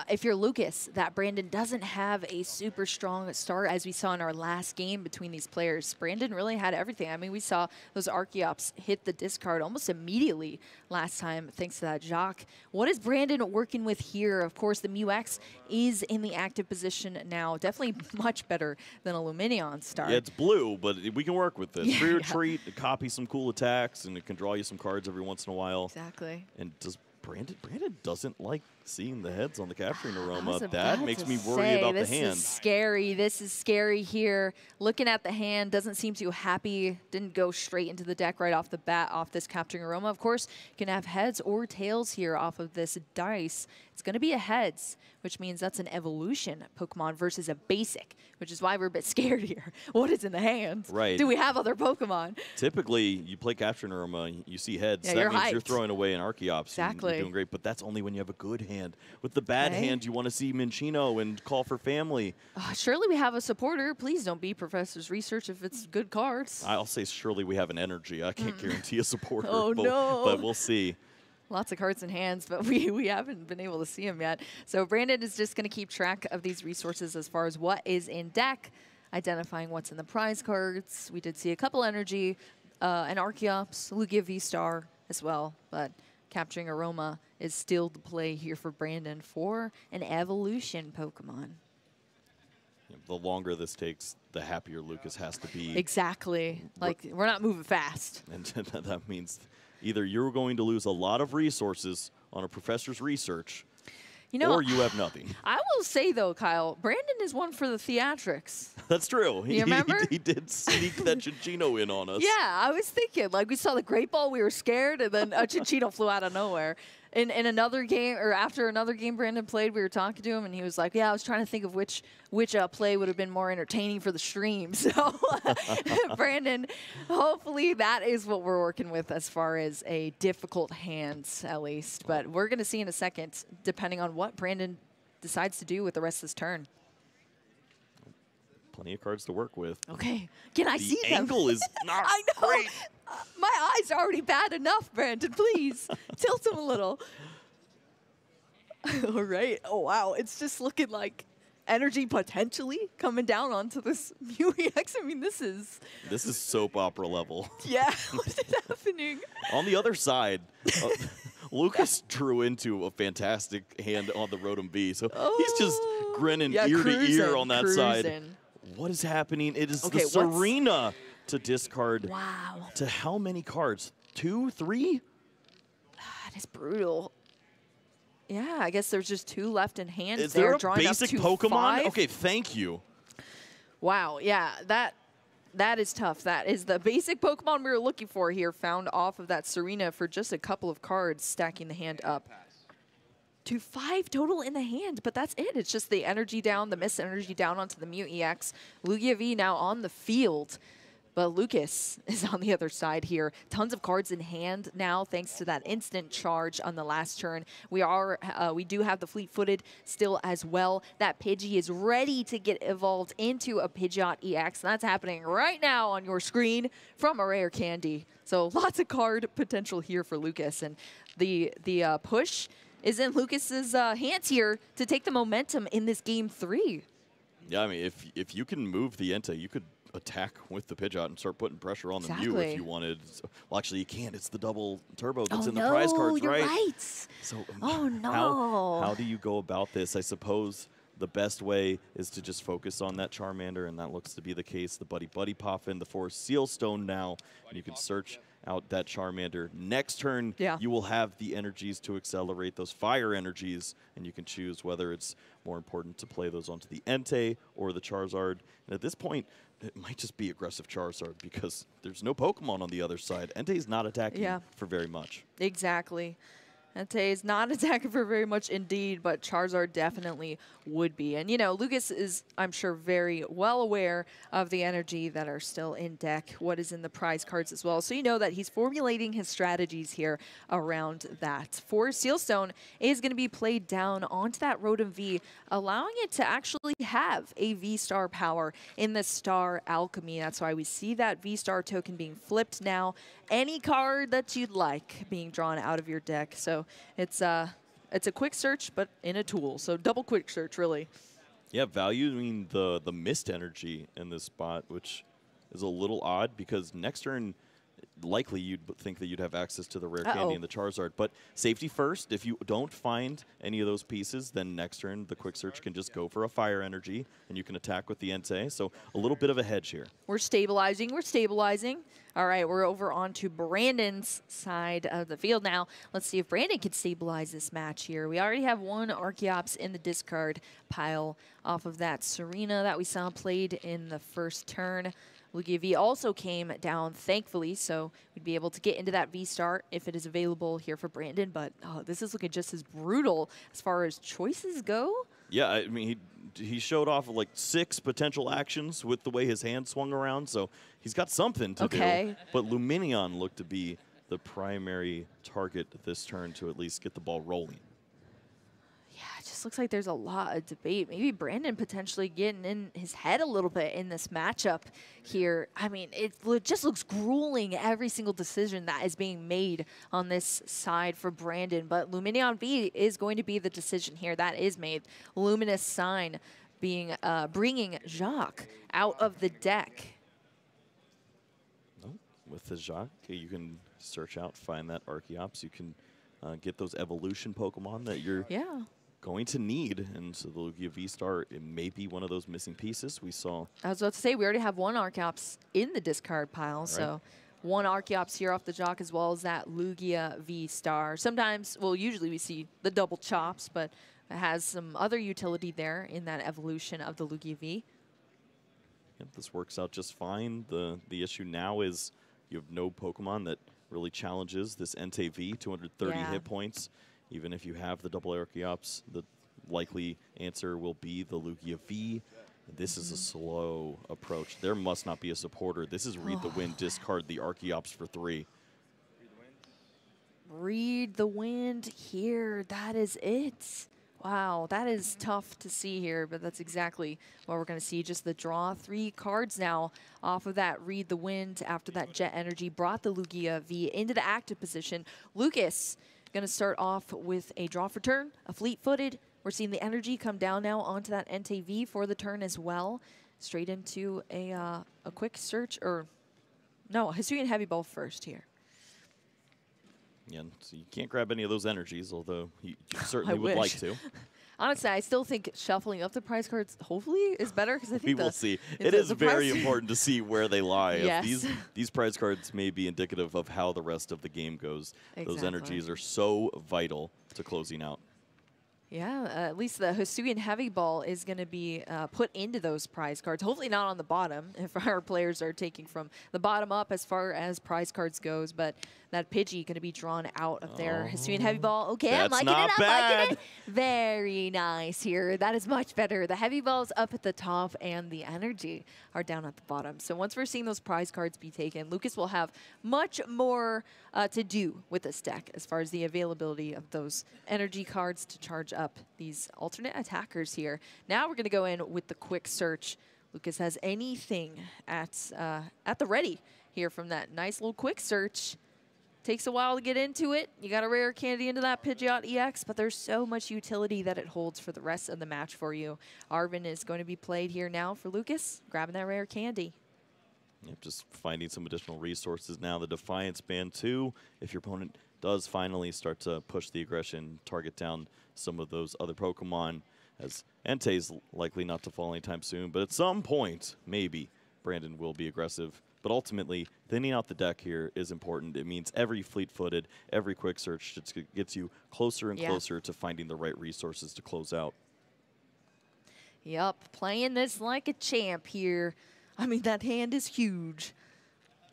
if you're Lucas, that Brandon doesn't have a super strong start as we saw in our last game between these players. Brandon really had everything. I mean, we saw those Archeops hit the discard almost immediately last time thanks to that Jacques. What is Brandon working with here? Of course, the Mew-X is in the active position now. Definitely much better than a Luminion start. Yeah, it's blue, but we can work with this. Yeah, Free retreat, copy some cool attacks, and it can draw you some cards every once in a while. Exactly. And does Brandon doesn't like seeing the heads on the capturing aroma. That That makes me worry about the hand. This is scary. This is scary here. Looking at the hand, doesn't seem too happy. Didn't go straight into the deck right off the bat off this capturing aroma. Of course, you can have heads or tails here off of this dice. It's going to be a heads, which means that's an evolution Pokemon versus a basic, which is why we're a bit scared here. What is in the hand? Right. Do we have other Pokemon? Typically, you play capturing aroma, you see heads. Yeah, that you're means hyped. you're throwing away an Archeops. Exactly. And you're doing great, but that's only when you have a good hand. With the bad Okay. hand, you want to see Minchino and call for family. Surely we have a supporter. Please don't be Professor's Research if it's good cards. I'll say surely we have an energy. I can't guarantee a supporter, Oh, no. but we'll see. Lots of cards in hands, but we haven't been able to see them yet. So Brandon is just going to keep track of these resources as far as what is in deck, identifying what's in the prize cards. We did see a couple energy, an Archeops, Lugia V-Star as well, but capturing aroma is still the play here for Brandon for an evolution Pokemon. The longer this takes, the happier Lucas has to be. Exactly. Like, we're not moving fast. And that means either you're going to lose a lot of resources on a professor's research, or you have nothing. I will say, though, Kyle, Brandon is one for the theatrics. That's true. You remember? He did sneak that Chinchino in on us. Yeah, I was thinking, like, we saw the Great Ball, we were scared, and then a Chinchino flew out of nowhere. In another game, or after another game Brandon played, we were talking to him, and he was like, yeah, I was trying to think of which play would have been more entertaining for the stream. So, Brandon, hopefully that is what we're working with as far as a difficult hand, at least. But we're going to see in a second, depending on what Brandon decides to do with the rest of this turn. plenty of cards to work with. Okay, can I see them? The angle is not I know. great. My eyes are already bad enough, Brandon. Please tilt them a little. All right. Oh, wow. It's just looking like energy potentially coming down onto this Mew EX. I mean, this is soap opera level. Yeah, what is happening? On the other side, Lucas drew into a fantastic hand on the Rotom V, so he's just grinning ear to ear on that side. What is happening? It is the Serena to discard. Wow. To how many cards? 2, 3? That is brutal. Yeah, I guess there's just 2 left in hand. Is there a drawing basic up to Pokemon? 5. Okay, thank you. Wow, yeah, that is tough. That is the basic Pokemon we were looking for here, found off of that Serena for just a couple of cards, stacking the hand up to 5 total in the hand, but that's it. It's just the energy down, the mist energy down onto the Mew EX. Lugia V now on the field. But Lucas is on the other side here. Tons of cards in hand now, thanks to that instant charge on the last turn. We do have the fleet-footed still as well. That Pidgey is ready to get evolved into a Pidgeot EX, and that's happening right now on your screen from a Rare Candy. So lots of card potential here for Lucas, and the push is in Lucas's hands here to take the momentum in this game 3. Yeah, I mean, if you can move the Entei, you could attack with the Pidgeot and start putting pressure on the Mew if you wanted. Well, actually, you can't. It's the double turbo that's in the prize cards, you're right? So, oh, no. How do you go about this? I suppose the best way is to just focus on that Charmander, and that looks to be the case. The Buddy pop in, the Forest Seal Stone now, and you can search out that Charmander. Next turn, you will have the energies to accelerate those fire energies, and you can choose whether it's more important to play those onto the Entei or the Charizard. And at this point, it might just be aggressive Charizard because there's no Pokemon on the other side. Entei's not attacking for very much. Exactly. Entei is not attacking for very much indeed, but Charizard definitely would be. And, you know, Lucas is, I'm sure, very well aware of the energy that are still in deck, what is in the prize cards as well. So you know that he's formulating his strategies here around that. Forest Seal Stone is going to be played down onto that Rotom V, allowing it to actually have a V-Star power in the Star Alchemy. That's why we see that V-Star token being flipped now. Any card that you'd like being drawn out of your deck. So it's a quick search, but in a tool. So double quick search, really. Yeah, valuing the mist energy in this spot, which is a little odd because next turn, likely you'd think that you'd have access to the Rare Candy and the Charizard. But safety first, if you don't find any of those pieces, then next turn the quick search can just go for a fire energy, and you can attack with the Entei. So a little bit of a hedge here. We're stabilizing. We're stabilizing. All right, we're over onto Brandon's side of the field now. Let's see if Brandon can stabilize this match here. We already have 1 Archeops in the discard pile off of that Serena that we saw played in the first turn. Lugia V also came down, thankfully, so we'd be able to get into that V-Star if it is available here for Brandon. But this is looking just as brutal as far as choices go. Yeah, I mean, he showed off like 6 potential actions with the way his hand swung around, so he's got something to do. But Lumineon looked to be the primary target this turn to at least get the ball rolling. Yeah, it just looks like there's a lot of debate. Maybe Brandon potentially getting in his head a little bit in this matchup here. I mean, it just looks grueling, every single decision that is being made on this side for Brandon. But Lumineon V is going to be the decision here. That is made. Luminous Sign being bringing Jacques out of the deck. With the Jacques, you can search out, find that Archeops. You can get those evolution Pokemon that you're going to need. And so the Lugia V-Star, it may be one of those missing pieces we saw. I was about to say, we already have 1 Archeops in the discard pile. So 1 Archeops here off the Jacques, as well as that Lugia V-Star. Sometimes, well, usually we see the double chops, but it has some other utility there in that evolution of the Lugia V. Yep, this works out just fine. The issue now is you have no Pokemon that really challenges this Entei V, 230 hit points. Even if you have the double Archeops, the likely answer will be the Lugia V. This is a slow approach. There must not be a supporter. This is read the wind, discard the Archeops for 3. Read the wind here. That is it. Wow, that is tough to see here, but that's exactly what we're going to see. Just the draw 3 cards now off of that Read the Wind after that Jet Energy brought the Lugia V into the active position. Lucas going to start off with a draw for turn, a fleet-footed. We're seeing the energy come down now onto that Entei V for the turn as well. Straight into a quick search, or no, Hisuian Heavy Ball first here. Yeah, so you can't grab any of those energies, although you certainly would like to. Honestly, I still think shuffling up the prize cards hopefully is better because I think we will see. It is very important to see where they lie. Yes. These prize cards may be indicative of how the rest of the game goes. Exactly. Those energies are so vital to closing out. Yeah, at least the Hisuian Heavy Ball is going to be put into those prize cards. Hopefully not on the bottom if our players are taking from the bottom up as far as prize cards goes, but that Pidgey going to be drawn out of there. Hisuian Heavy Ball, okay, I'm liking it, I'm liking it. Very nice here. That is much better. The Heavy Ball's up at the top and the energy are down at the bottom. So once we're seeing those prize cards be taken, Lucas will have much more to do with this deck as far as the availability of those energy cards to charge up these alternate attackers here. Now we're going to go in with the quick search. Lucas has anything at the ready here from that nice little quick search. Takes a while to get into it. You got a rare candy into that Pidgeot EX, but there's so much utility that it holds for the rest of the match for you. Arvin is going to be played here now for Lucas, grabbing that rare candy. Yep, just finding some additional resources now. The Defiance Band too, if your opponent does finally start to push the aggression, target down some of those other Pokemon, as Entei's likely not to fall anytime soon, but at some point, maybe, Brandon will be aggressive. But ultimately, thinning out the deck here is important. It means every fleet-footed, every quick search just gets you closer and closer to finding the right resources to close out. Yep, playing this like a champ here. I mean, that hand is huge.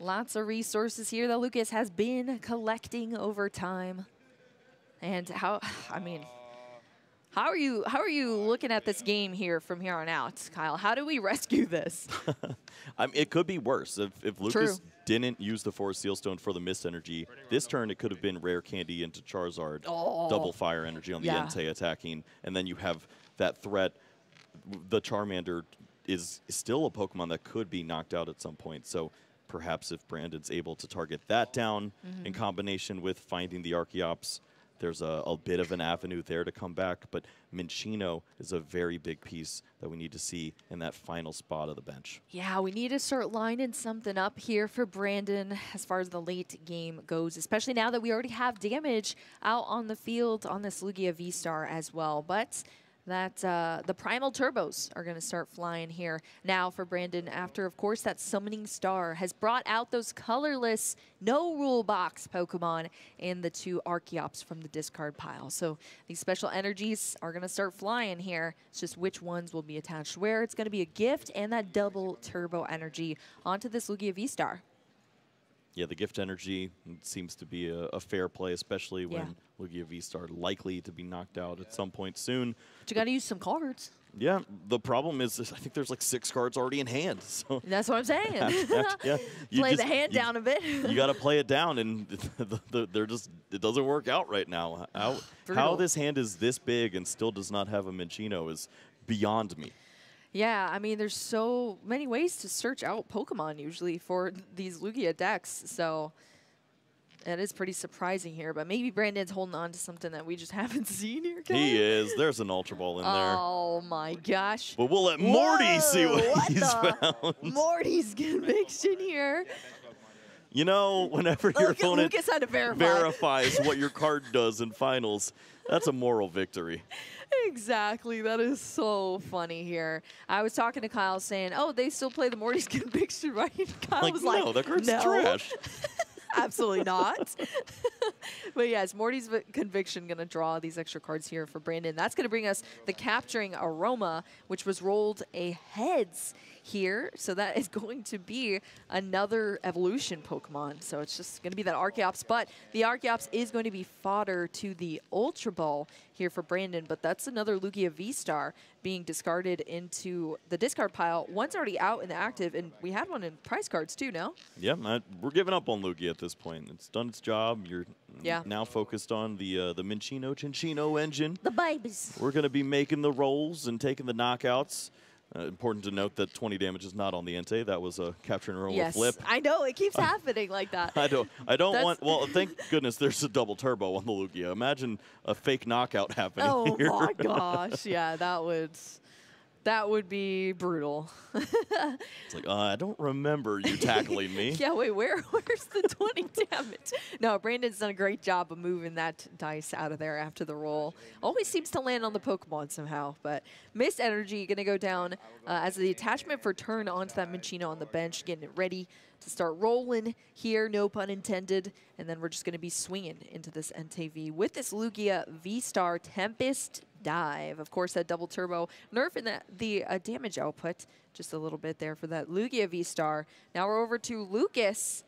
Lots of resources here that Lucas has been collecting over time. And how are you looking at this game here from here on out, Kyle? How do we rescue this? I mean, it could be worse. If Lucas didn't use the Forest Sealstone for the Mist Energy, this turn it could have been Rare Candy into Charizard, double Fire Energy on the Entei attacking, and then you have that threat. The Charmander is still a Pokemon that could be knocked out at some point, so perhaps if Brandon's able to target that down in combination with finding the Archeops, there's a bit of an avenue there to come back, but Minccino is a very big piece that we need to see in that final spot of the bench. Yeah, we need to start lining something up here for Brandon as far as the late game goes, especially now that we already have damage out on the field on this Lugia V-Star as well. But that the Primal Turbos are going to start flying here now for Brandon after, of course, that Summoning Star has brought out those colorless, no rule box Pokemon and the 2 Archeops from the discard pile. So these special energies are going to start flying here. It's just which ones will be attached where. It's going to be a gift and that double turbo energy onto this Lugia V-Star. Yeah, the gift energy seems to be a fair play, especially when Lugia V-Star likely to be knocked out at some point soon. But you got to use some cards. Yeah, the problem is I think there's like 6 cards already in hand. So that's what I'm saying. Play the hand down a bit. You got to play it down, and it doesn't work out right now. How this hand is this big and still does not have a Minccino is beyond me. Yeah, I mean, there's so many ways to search out Pokemon usually for these Lugia decks, so it is pretty surprising here. But maybe Brandon's holding on to something that we just haven't seen here, guys. He is. There's an Ultra Ball in there. Oh, my gosh. But we'll let Morty see what he's found. Morty's conviction here. You know, whenever your opponent Lucas had to verifies what your card does in finals, that's a moral victory. Exactly. That is so funny here. I was talking to Kyle saying, oh, they still play the Morty's Conviction, right? Kyle was like, no, that card's trash. Absolutely not. But yes, Morty's Conviction going to draw these extra cards here for Brandon. That's going to bring us the Capturing Aroma, which was rolled a heads here. So that is going to be another evolution Pokemon. So it's just going to be that Archeops. But the Archeops is going to be fodder to the Ultra Ball here for Brandon. But that's another Lugia V-Star being discarded into the discard pile. One's already out in the active, and we had one in prize cards too, no? Yeah, we're giving up on Lugia at this point. It's done its job. You're Yeah. Now focused on the Minccino engine. The babies. We're going to be making the rolls and taking the knockouts. Important to note that 20 damage is not on the Entei. That was a capture and roll flip. I know. It keeps happening like that. I don't want. Well, thank goodness there's a double turbo on the Lugia. Imagine a fake knockout happening here. Oh my gosh! Yeah, that would be brutal. It's like I don't remember you tackling me. Yeah, wait, where's the 20 damage? No, Brandon's done a great job of moving that dice out of there after the roll. Always seems to land on the Pokemon somehow, but Mist Energy going to go down as the attachment for turn onto that Minccino on the bench, getting it ready to start rolling here, no pun intended, and then we're just going to be swinging into this Entei V with this Lugia V-Star Tempest Dive. Of course, that double turbo nerfing the damage output just a little bit there for that Lugia V-Star. Now we're over to Lucas,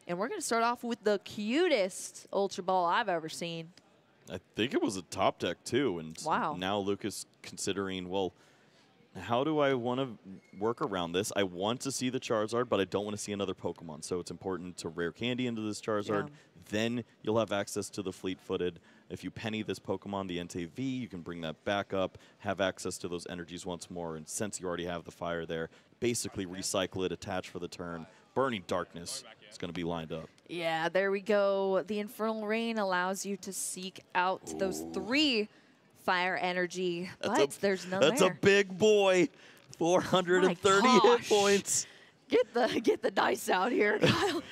and we're going to start off with the cutest Ultra Ball I've ever seen. I think it was a top deck too, and wow. Now Lucas considering, well, how do I want to work around this? I want to see the Charizard, but I don't want to see another Pokemon. So it's important to rare candy into this Charizard. Yeah. Then you'll have access to the fleet-footed. If you penny this Pokemon, the Entei V, you can bring that back up, have access to those energies once more. And since you already have the fire there, basically recycle it, attach for the turn. Burning Darkness is going to be lined up. Yeah, there we go. The Infernal Rain allows you to seek out those 3 fire energy, but there's none there. That's a big boy. 430 hit points. Get the dice out here, Kyle.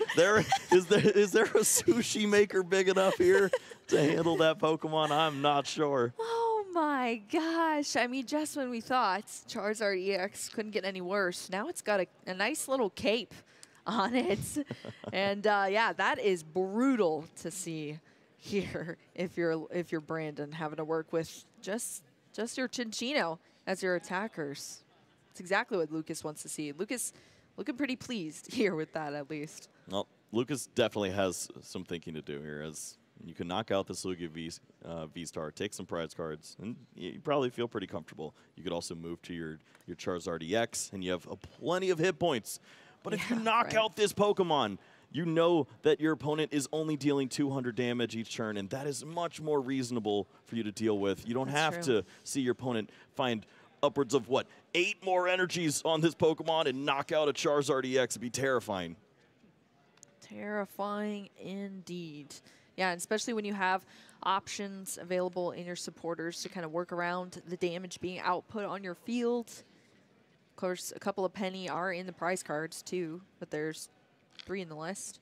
Is there a sushi maker big enough here to handle that Pokemon? I'm not sure. Oh my gosh. I mean, just when we thought Charizard EX couldn't get any worse, now it's got a nice little cape on it. And yeah, that is brutal to see here if you're Brandon having to work with just your Cinccino as your attackers. It's exactly what Lucas wants to see. Lucas looking pretty pleased here with that, at least. Well, Lucas definitely has some thinking to do here, as you can knock out this Lugia V-Star, take some prize cards, and you probably feel pretty comfortable. You could also move to your Charizard EX, and you have plenty of hit points. But if you knock out this Pokemon, you know that your opponent is only dealing 200 damage each turn, and that is much more reasonable for you to deal with. You don't have to see your opponent find upwards of, 8 more energies on this Pokemon and knock out a Charizard EX. It'd be terrifying. Terrifying indeed. Yeah, and especially when you have options available in your supporters to kind of work around the damage being output on your field. Of course, a couple of penny are in the prize cards too, but there's 3 in the list.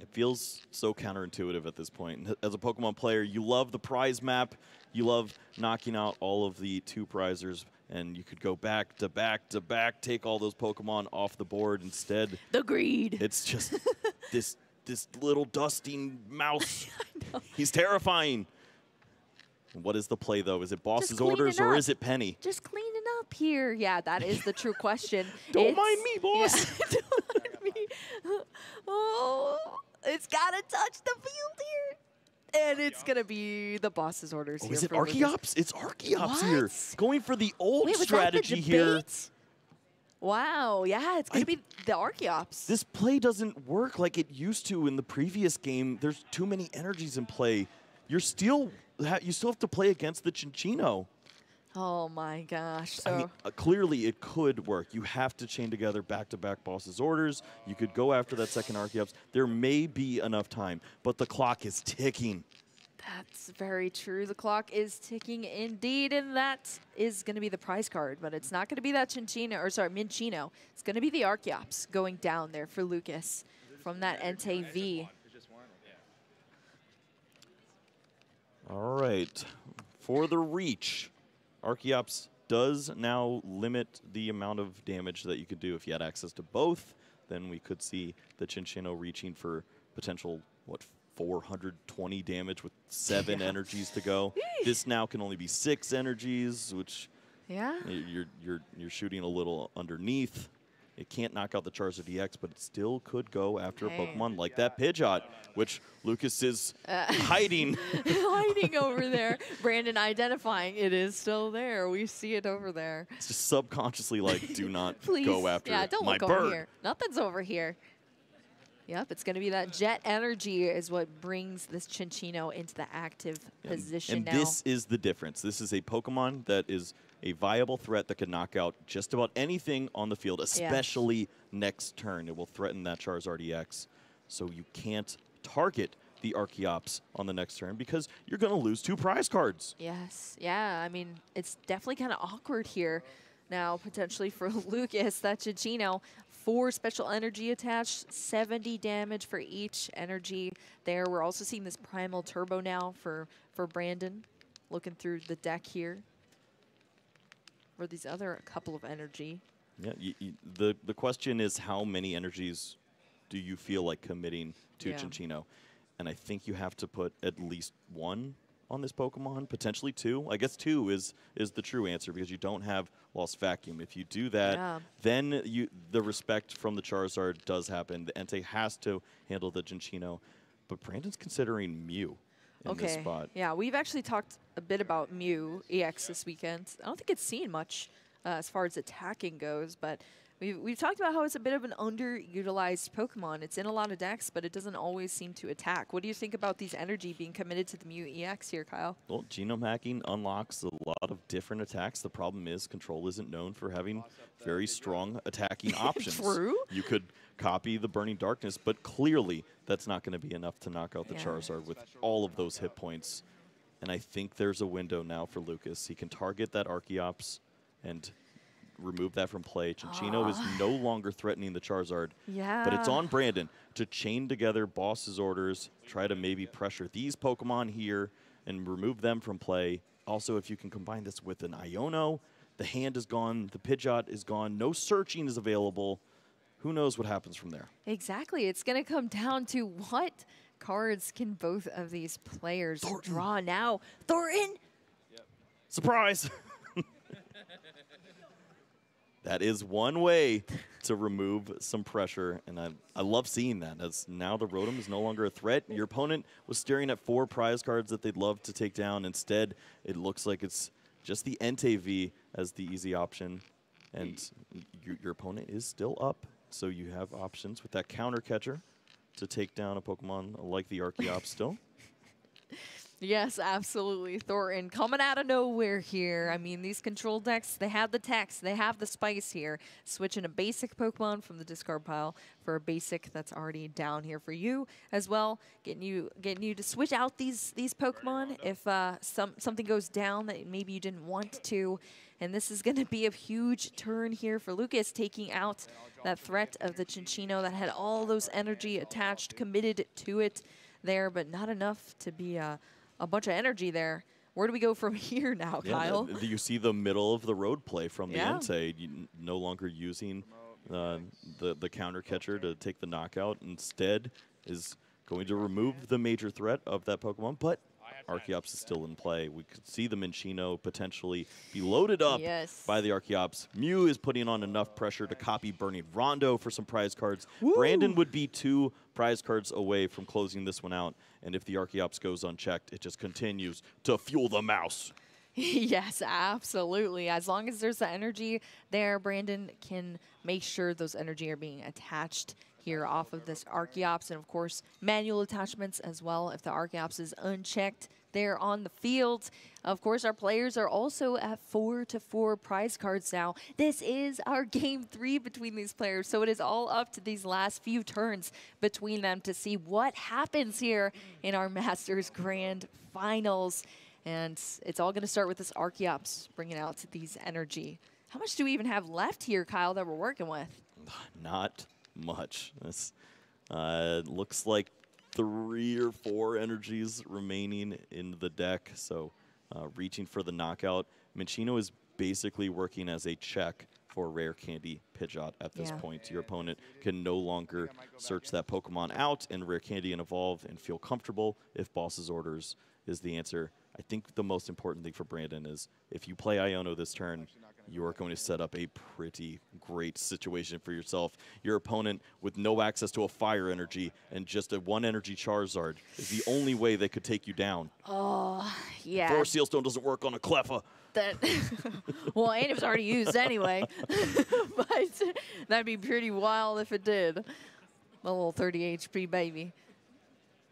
It feels so counterintuitive at this point. As a Pokemon player, you love the prize map. You love knocking out all of the 2 prizers, and you could go back to back to back, take all those Pokemon off the board instead. The greed. It's just this little dusting mouse. He's terrifying. What is the play, though? Is it boss's orders or is it penny? Just cleaning up here. Yeah, that is the true question. Don't mind me, boss. Yeah, don't mind me. Oh, it's got to touch the field here. And it's going to be the boss's orders here. Is it Archeops? It's Archeops here. Going for the old strategy was that the here. debate? Wow, yeah, it's going to be the Archeops. This play doesn't work like it used to in the previous game. There's too many energies in play. You still have to play against the Cinccino. Oh my gosh. So I mean, clearly it could work. You have to chain together back-to-back boss's orders. You could go after that second Archeops. There may be enough time, but the clock is ticking. That's very true. The clock is ticking indeed, and that is going to be the prize card, but it's not going to be that Minccino. It's going to be the Archeops going down there for Lucas from that Entei V. All right. For the reach, Archeops does now limit the amount of damage that you could do. If you had access to both, then we could see the Cinccino reaching for potential, 420 damage with 7 energies to go. This now can only be 6 energies, which you're shooting a little underneath. It can't knock out the Charizard EX, but it still could go after a Pokemon like that Pidgeot, which Lucas is hiding. Hiding over there. Brandon identifying it is still there. We see it over there. It's just subconsciously like, do not Please. go after don't my look bird. over here. Nothing's over here. Yep, it's going to be that jet energy is what brings this Chinchino into the active position now. And this is the difference. This is a Pokemon that is a viable threat that can knock out just about anything on the field, especially next turn. It will threaten that Charizard EX. So you can't target the Archeops on the next turn because you're going to lose 2 prize cards. Yes, yeah, I mean, it's definitely kind of awkward here now, potentially for Lucas, that Chinchino. 4 special energy attached, 70 damage for each energy there. We're also seeing this Primal Turbo now for Brandon, looking through the deck here. For these other couple of energy. Yeah, the question is how many energies do you feel like committing to Chinchino? And I think you have to put at least 1 on this Pokemon, potentially 2. I guess 2 is the true answer because you don't have Lost Vacuum. If you do that, then the respect from the Charizard does happen. The Entei has to handle the Chinchino. But Brandon's considering Mew in this spot. Yeah, we've actually talked a bit about Mew EX this weekend. I don't think it's seen much as far as attacking goes, but we've talked about how it's a bit of an underutilized Pokemon. It's in a lot of decks, but it doesn't always seem to attack. What do you think about these energy being committed to the Mew EX here, Kyle? Well, genome hacking unlocks a lot of different attacks. The problem is Control isn't known for having very strong attacking options. True. You could copy the Burning Darkness, but clearly that's not going to be enough to knock out the Charizard with all of those hit points. And I think there's a window now for Lucas. He can target that Archeops and remove that from play. Chinchino is no longer threatening the Charizard. Yeah. But it's on Brandon to chain together Boss's orders, try to maybe pressure these Pokemon here and remove them from play. Also, if you can combine this with an Iono, the hand is gone, the Pidgeot is gone, no searching is available. Who knows what happens from there? Exactly. It's going to come down to what cards can both of these players draw now. Thornton! Yep. Surprise! That is one way to remove some pressure, and I love seeing that, as now the Rotom is no longer a threat. Your opponent was staring at 4 prize cards that they'd love to take down. Instead, it looks like it's just the Entei V as the easy option, and your opponent is still up, so you have options with that counter catcher to take down a Pokemon like the Archeops still. Yes, absolutely. Thornton coming out of nowhere here. I mean, these control decks, they have the text, they have the spice here. Switching a basic Pokemon from the discard pile for a basic that's already down here for you as well. Getting you to switch out these Pokemon if something goes down that maybe you didn't want to. And this is going to be a huge turn here for Lucas, taking out that threat of the Chinchino that had all those energy attached, committed to it there, but not enough to be a bunch of energy there. Where do we go from here now, Kyle? You see the middle of the road play from the Entei. No longer using the counter catcher to take the knockout. Instead is going to remove the major threat of that Pokemon, but Archeops is still in play. We could see the Minccino potentially be loaded up by the Archeops. Mew is putting on enough pressure to copy Burning Rondo for some prize cards. Woo! Brandon would be 2 prize cards away from closing this one out. And if the Archeops goes unchecked, it just continues to fuel the mouse. Yes, absolutely. As long as there's the energy there, Brandon can make sure those energy are being attached here off of this Archeops, and of course manual attachments as well if the Archeops is unchecked there on the field. Of course, our players are also at 4-4 prize cards now. This is our game 3 between these players, so it is all up to these last few turns between them to see what happens here in our Masters Grand Finals. And it's all going to start with this Archeops bringing out these energy. How much do we even have left here, Kyle, that we're working with? Not much. This looks like 3 or 4 energies remaining in the deck, so reaching for the knockout. Minccino is basically working as a check for Rare Candy Pidgeot at this point. Your opponent can no longer search that Pokemon out and Rare Candy and evolve and feel comfortable if Boss's Orders is the answer. I think the most important thing for Brandon is if you play Iono this turn, you are going to set up a pretty great situation for yourself. Your opponent with no access to a fire energy and just a 1 energy Charizard is the only way they could take you down. Oh, yeah. Force Sealstone doesn't work on a Cleffa. Well, and it was already used anyway. But that'd be pretty wild if it did. A little 30 HP, baby.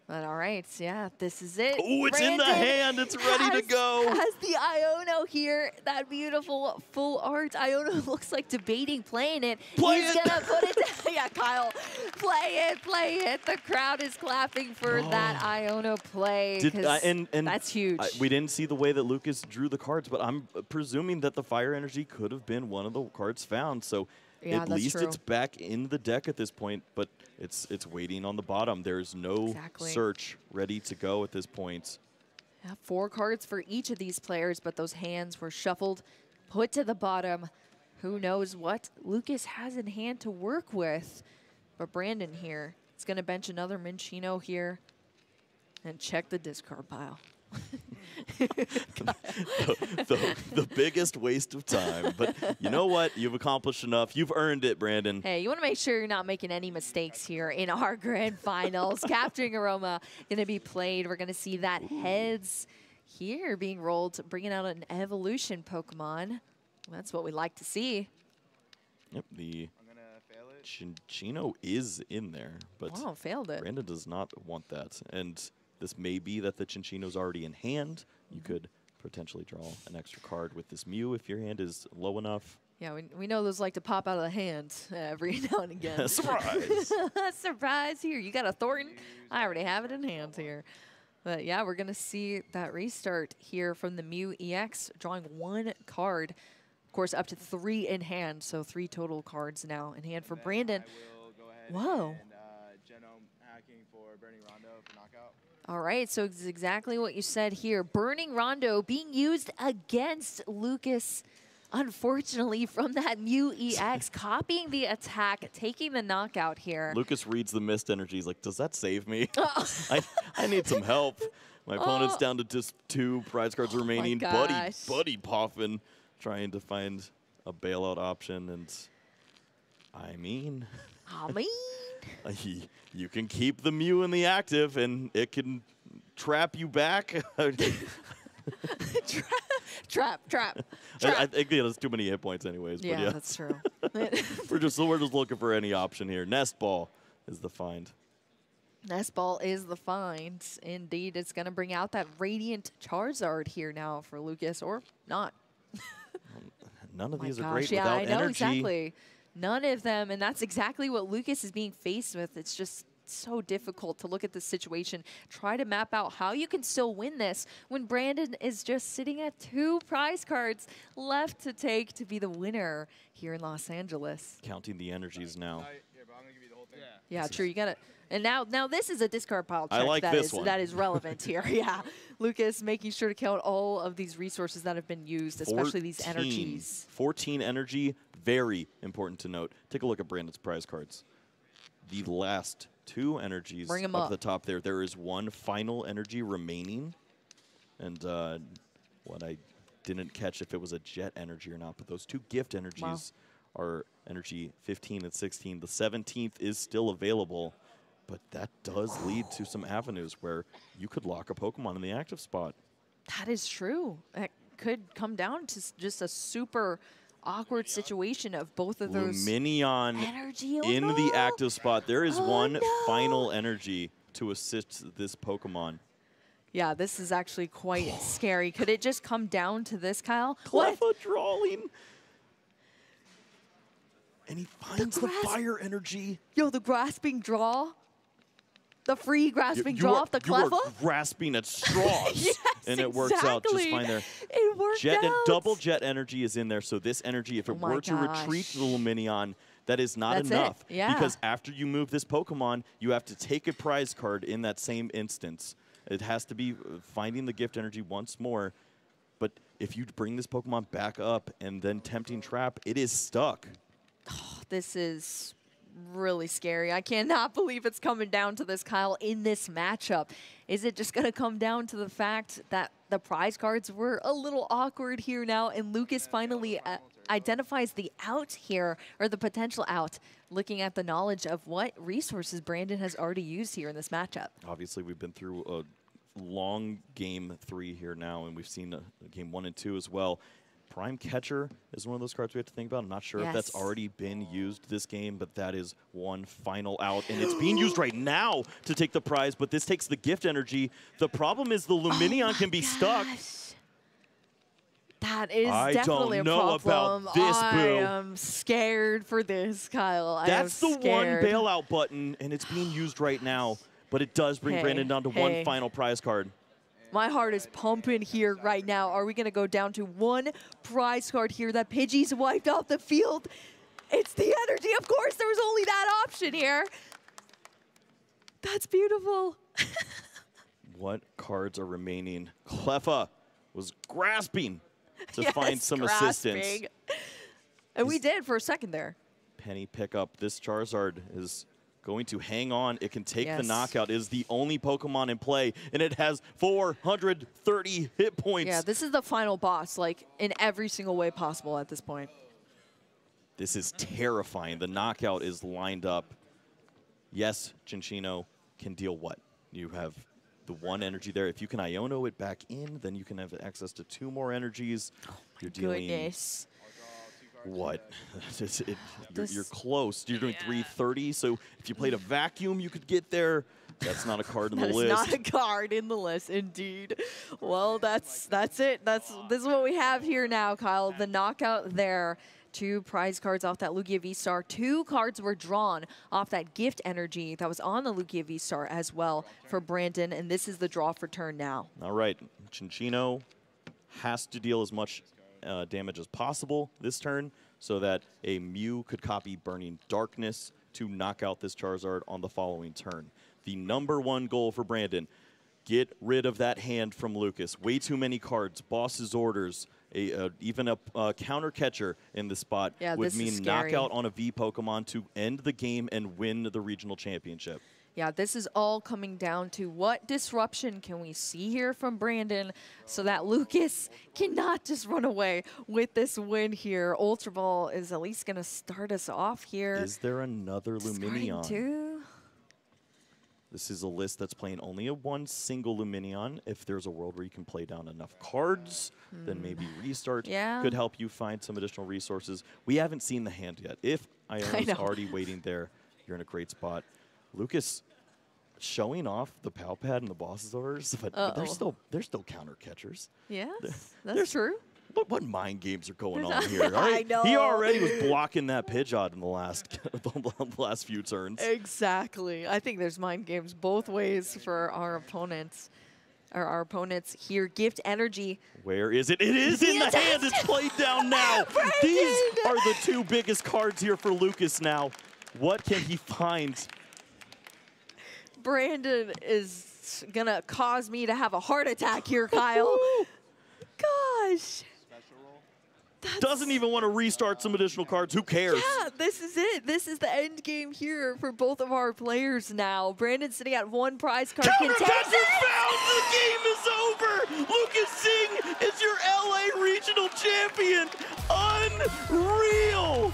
But all right, yeah, this is it. Oh, it's in the hand. It's ready to go. Has the Iono here. That beautiful full art. Iono looks like debating playing it. He's going to put it down. Yeah, Kyle, play it, play it. The crowd is clapping for that Iono play. And that's huge. We didn't see the way that Lucas drew the cards, but I'm presuming that the fire energy could have been one of the cards found. So yeah, at least it's back in the deck at this point, but it's waiting on the bottom. There's no search ready to go at this point. Yeah, 4 cards for each of these players, but those hands were shuffled, put to the bottom. Who knows what Lucas has in hand to work with. But Brandon here is going to bench another Minccino here and check the discard pile. the biggest waste of time. But you know what? You've accomplished enough. You've earned it, Brandon. Hey, you want to make sure you're not making any mistakes here in our grand finals. Capturing Aroma going to be played. We're going to see that heads here being rolled, bringing out an evolution Pokemon. That's what we like to see. Yep, the Minccino is in there, but failed it. Brandon does not want that. And this may be that the Minccino's already in hand. You could potentially draw an extra card with this Mew if your hand is low enough. Yeah, we know those like to pop out of the hand every now and again. Surprise! Surprise here. You got a Thornton? I already have it in hand here. But yeah, we're going to see that restart here from the Mew EX, drawing 1 card. Of course, up to 3 in hand, so 3 total cards now in hand for Brandon. Whoa. All right, so it's exactly what you said here. Burning Rondo being used against Lucas, unfortunately, from that Mew EX, copying the attack, taking the knockout here. Lucas reads the mist energy. He's like, does that save me? I need some help. My opponent's down to just 2 prize cards remaining. Buddy Poffin trying to find a bailout option. And I mean... You can keep the Mew in the active, and it can trap you back. Trap. I think there's too many hit points anyways. Yeah, but yeah. That's true. we're just looking for any option here. Nest Ball is the find. Nest Ball is the find. Indeed, it's going to bring out that Radiant Charizard here now for Lucas, or not. None of these are great without energy. Exactly. None of them, and that's exactly what Lucas is being faced with. It's just so difficult to look at this situation, try to map out how you can still win this when Brandon is just sitting at 2 prize cards left to take to be the winner here in Los Angeles. Counting the energies now. Yeah, true. You got it. And now this is a discard pile check. I like this one. That is relevant here. Yeah, Lucas making sure to count all of these resources that have been used, especially these energies. 14 energy, very important to note. Take a look at Brandon's prize cards. The last 2 energies up the top there. There is 1 final energy remaining. And what I didn't catch if it was a jet energy or not, but those 2 gift energies are energy 15 and 16. The 17th is still available. But that does lead to some avenues where you could lock a Pokemon in the active spot. That is true. It could come down to just a super awkward situation of both of those energy in the active spot. There is 1 final energy to assist this Pokemon. Yeah, this is actually quite scary. Could it just come down to this, Kyle? Cleffa drawing. And he finds the fire energy. Yo, the grasping draw. The free grasping draw off the Cleffa? You are grasping at straws. Yes, and it works out just fine there. It worked out. Double jet energy is in there, so this energy, if it were to retreat the Lumineon, that is not enough. Yeah. Because after you move this Pokemon, you have to take a prize card in that same instance. It has to be finding the gift energy once more. But if you bring this Pokemon back up and then tempting trap, it is stuck. Oh, this is really scary. I cannot believe it's coming down to this, Kyle, in this matchup. Is it just going to come down to the fact that the prize cards were a little awkward here now, and Lucas finally identifies the out here, or the potential out, looking at the knowledge of what resources Brandon has already used here in this matchup? Obviously, we've been through a long game 3 here now, and we've seen game 1 and 2 as well. Prime Catcher is one of those cards we have to think about. I'm not sure if that's already been used this game, but that is one final out. And it's being used right now to take the prize, but this takes the gift energy. The problem is the Luminion can be stuck. That is definitely a problem. I don't know about this, Boo. I am scared for this, Kyle. That's the one bailout button, and it's being used right now. But it does bring Brandon down to one final prize card. My heart is pumping here right now. Are we going to go down to one prize card here that Pidgey's wiped off the field? It's the energy. Of course, there was only that option here. That's beautiful. What cards are remaining? Cleffa was grasping to find some assistance. And we did for a second there. Penny pickup. This Charizard is going to hang on. It can take the knockout. It is the only Pokemon in play, and it has 430 hit points. Yeah, this is the final boss, like, in every single way possible at this point. This is terrifying. The knockout is lined up. Yes, Chinchino can deal what? You have the one energy there. If you can Iono it back in, then you can have access to 2 more energies. You're dealing... What? You're close. You're doing 330, so if you played a vacuum, you could get there. That's not a card in the list. That's not a card in the list, indeed. Well, that's it. This is what we have here now, Kyle. The knockout there. 2 prize cards off that Lugia V-Star. 2 cards were drawn off that gift energy that was on the Lugia V-Star as well for Brandon, and this is the draw for turn now. All right. Chinchino has to deal as much damage as possible this turn so that a Mew could copy Burning Darkness to knock out this Charizard on the following turn. The #1 goal for Brandon, get rid of that hand from Lucas. Way too many cards, boss's orders, even a counter catcher in the spot would mean knockout on a V Pokemon to end the game and win the regional championship. Yeah, this is all coming down to what disruption can we see here from Brandon so that Lucas cannot just run away with this win here. Ultra Ball is at least going to start us off here. Is there another Luminion? This is a list that's playing only one single Luminion. If there's a world where you can play down enough cards, then maybe restart could help you find some additional resources. We haven't seen the hand yet. If Iono's already waiting there, you're in a great spot. Lucas showing off the Pal Pad and the boss's orders, but they're still counter catchers. Yes, that's true. What mind games are going on here? I know. He already was blocking that Pidgeot in the last few turns. Exactly. I think there's mind games both ways for our opponents. Our opponents here. Gift energy. Where is it? It is in the hand. It's played down now. These are the 2 biggest cards here for Lucas now. What can he find? Brandon is going to cause me to have a heart attack here, Kyle. Gosh. Doesn't even want to restart some additional cards. Who cares? Yeah, this is it. This is the end game here for both of our players now. Brandon sitting at 1 prize card. Counter-catcher found! The game is over! Lucas Xing is your LA regional champion! Unreal!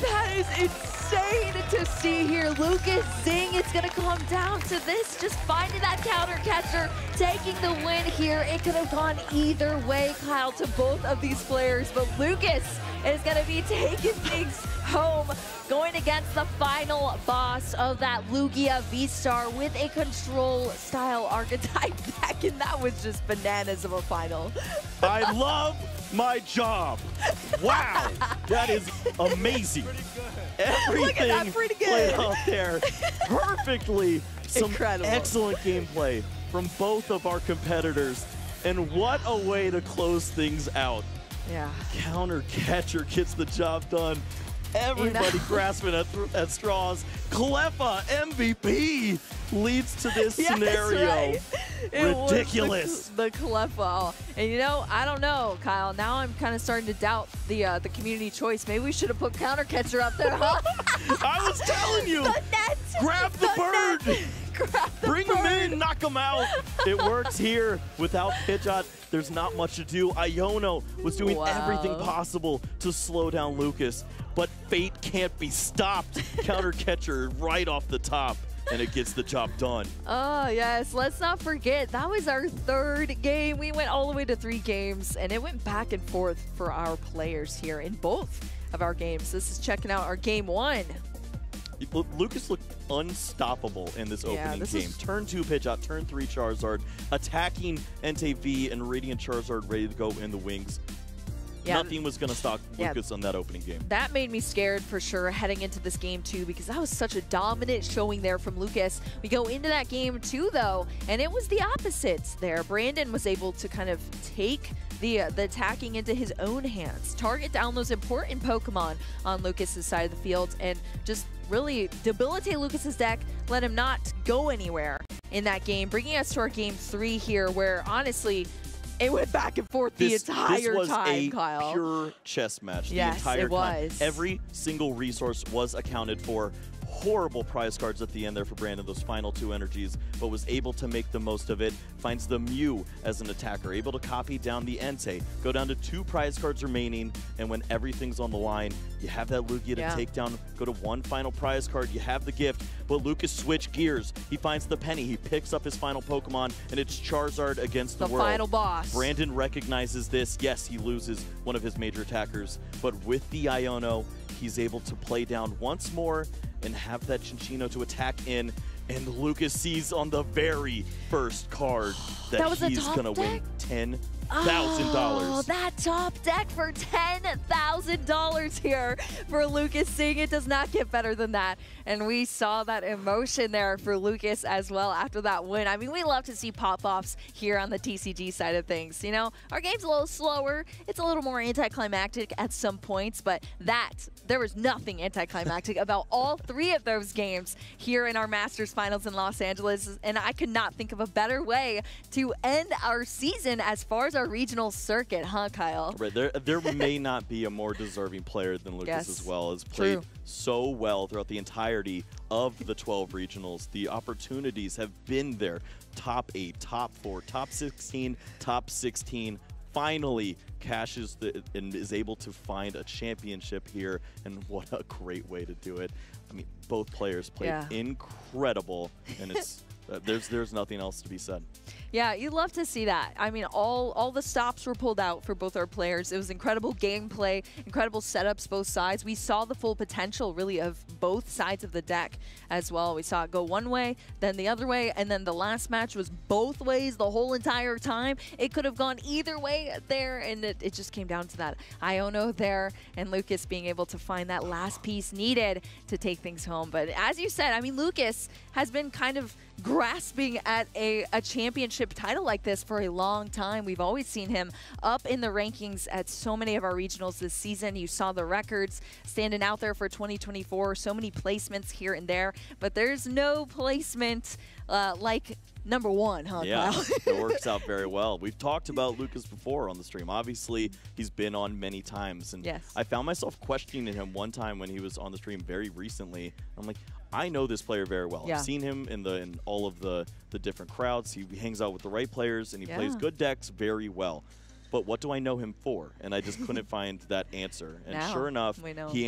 That is insane to see here. Lucas Xing, it's going to come down to this, just finding that counter catcher, taking the win here. It could have gone either way, Kyle, to both of these players, but Lucas is going to be taking things home, going against the final boss of that Lugia V-Star with a control-style archetype deck, and that was just bananas of a final. I love my job. Wow, that is amazing. Everything played out there perfectly. Some excellent gameplay from both of our competitors. And what a way to close things out. Yeah. Counter catcher gets the job done. Everybody grasping at straws. Cleffa MVP leads to this scenario. Right. Ridiculous. The Cleffa. And you know, I don't know, Kyle. Now I'm kind of starting to doubt the community choice. Maybe we should have put counter catcher up there, huh? I was telling you. The net. Grab the bird. Bring him in, knock him out. It works here. Without Pidgeot, there's not much to do. Iono was doing everything possible to slow down Lucas, but fate can't be stopped. Counter catcher right off the top. and it gets the job done. Oh, yes. Let's not forget, that was our third game. We went all the way to 3 games, and it went back and forth for our players here in both of our games. This is checking out our game 1. Lucas looked unstoppable in this opening game. Turn 2 pitch out, turn 3 Charizard, attacking Entei V and Radiant Charizard ready to go in the wings. Yeah. Nothing was going to stop Lucas on that opening game. That made me scared for sure heading into this game 2 because that was such a dominant showing there from Lucas. We go into that game 2 though, and it was the opposite there. Brandon was able to kind of take the attacking into his own hands, target down those important Pokemon on Lucas's side of the field, and just really debilitate Lucas's deck, let him not go anywhere in that game, bringing us to our game 3 here, where honestly, it went back and forth the entire time, Kyle. This was a pure chess match the entire time. It was. Every single resource was accounted for. Horrible prize cards at the end there for Brandon, those final 2 energies, but was able to make the most of it. Finds the Mew as an attacker, able to copy down the Entei, go down to 2 prize cards remaining, and when everything's on the line, you have that Lugia to take down, go to 1 final prize card, you have the gift, but Lucas switched gears. He finds the penny, he picks up his final Pokemon, and it's Charizard against the world. The final boss. Brandon recognizes this. Yes, he loses one of his major attackers, but with the Iono, he's able to play down once more and have that Cinccino to attack in, and Lucas sees on the very first card that he's gonna win $10,000. Oh, that top deck for $10,000 here for Lucas Xing. It does not get better than that. And we saw that emotion there for Lucas as well after that win. I mean, we love to see pop-offs here on the TCG side of things. You know, our game's a little slower. It's a little more anticlimactic at some points, but there was nothing anticlimactic about all 3 of those games here in our Masters Finals in Los Angeles. And I could not think of a better way to end our season as far as our regional circuit, huh, Kyle? Right, there may not be a more deserving player than Lucas as well. Has played so well throughout the entirety of the 12 regionals. The opportunities have been there. Top 8, top 4, top 16, top 16. Finally cashes and is able to find a championship here, and what a great way to do it. I mean, both players played incredible, and it's there's nothing else to be said. Yeah, you love to see that. I mean, all the stops were pulled out for both our players. It was incredible gameplay, incredible setups both sides. We saw the full potential, really, of both sides of the deck as well. We saw it go one way, then the other way, and then the last match was both ways the whole entire time. It could have gone either way there, and it just came down to that Iono there, and Lucas being able to find that last piece needed to take things home. But as you said, I mean, Lucas has been kind of grasping at a championship title like this for a long time. We've always seen him up in the rankings at so many of our regionals this season. You saw the records standing out there for 2024, so many placements here and there, but there's no placement like number 1, huh, yeah, Kyle? It works out very well. We've talked about Lucas before on the stream. Obviously, he's been on many times, and I found myself questioning him one time when he was on the stream very recently. I'm like, I know this player very well. I've seen him in all of the different crowds. He hangs out with the right players, and he plays good decks very well. But what do I know him for? And I just couldn't find that answer. And sure enough, he answered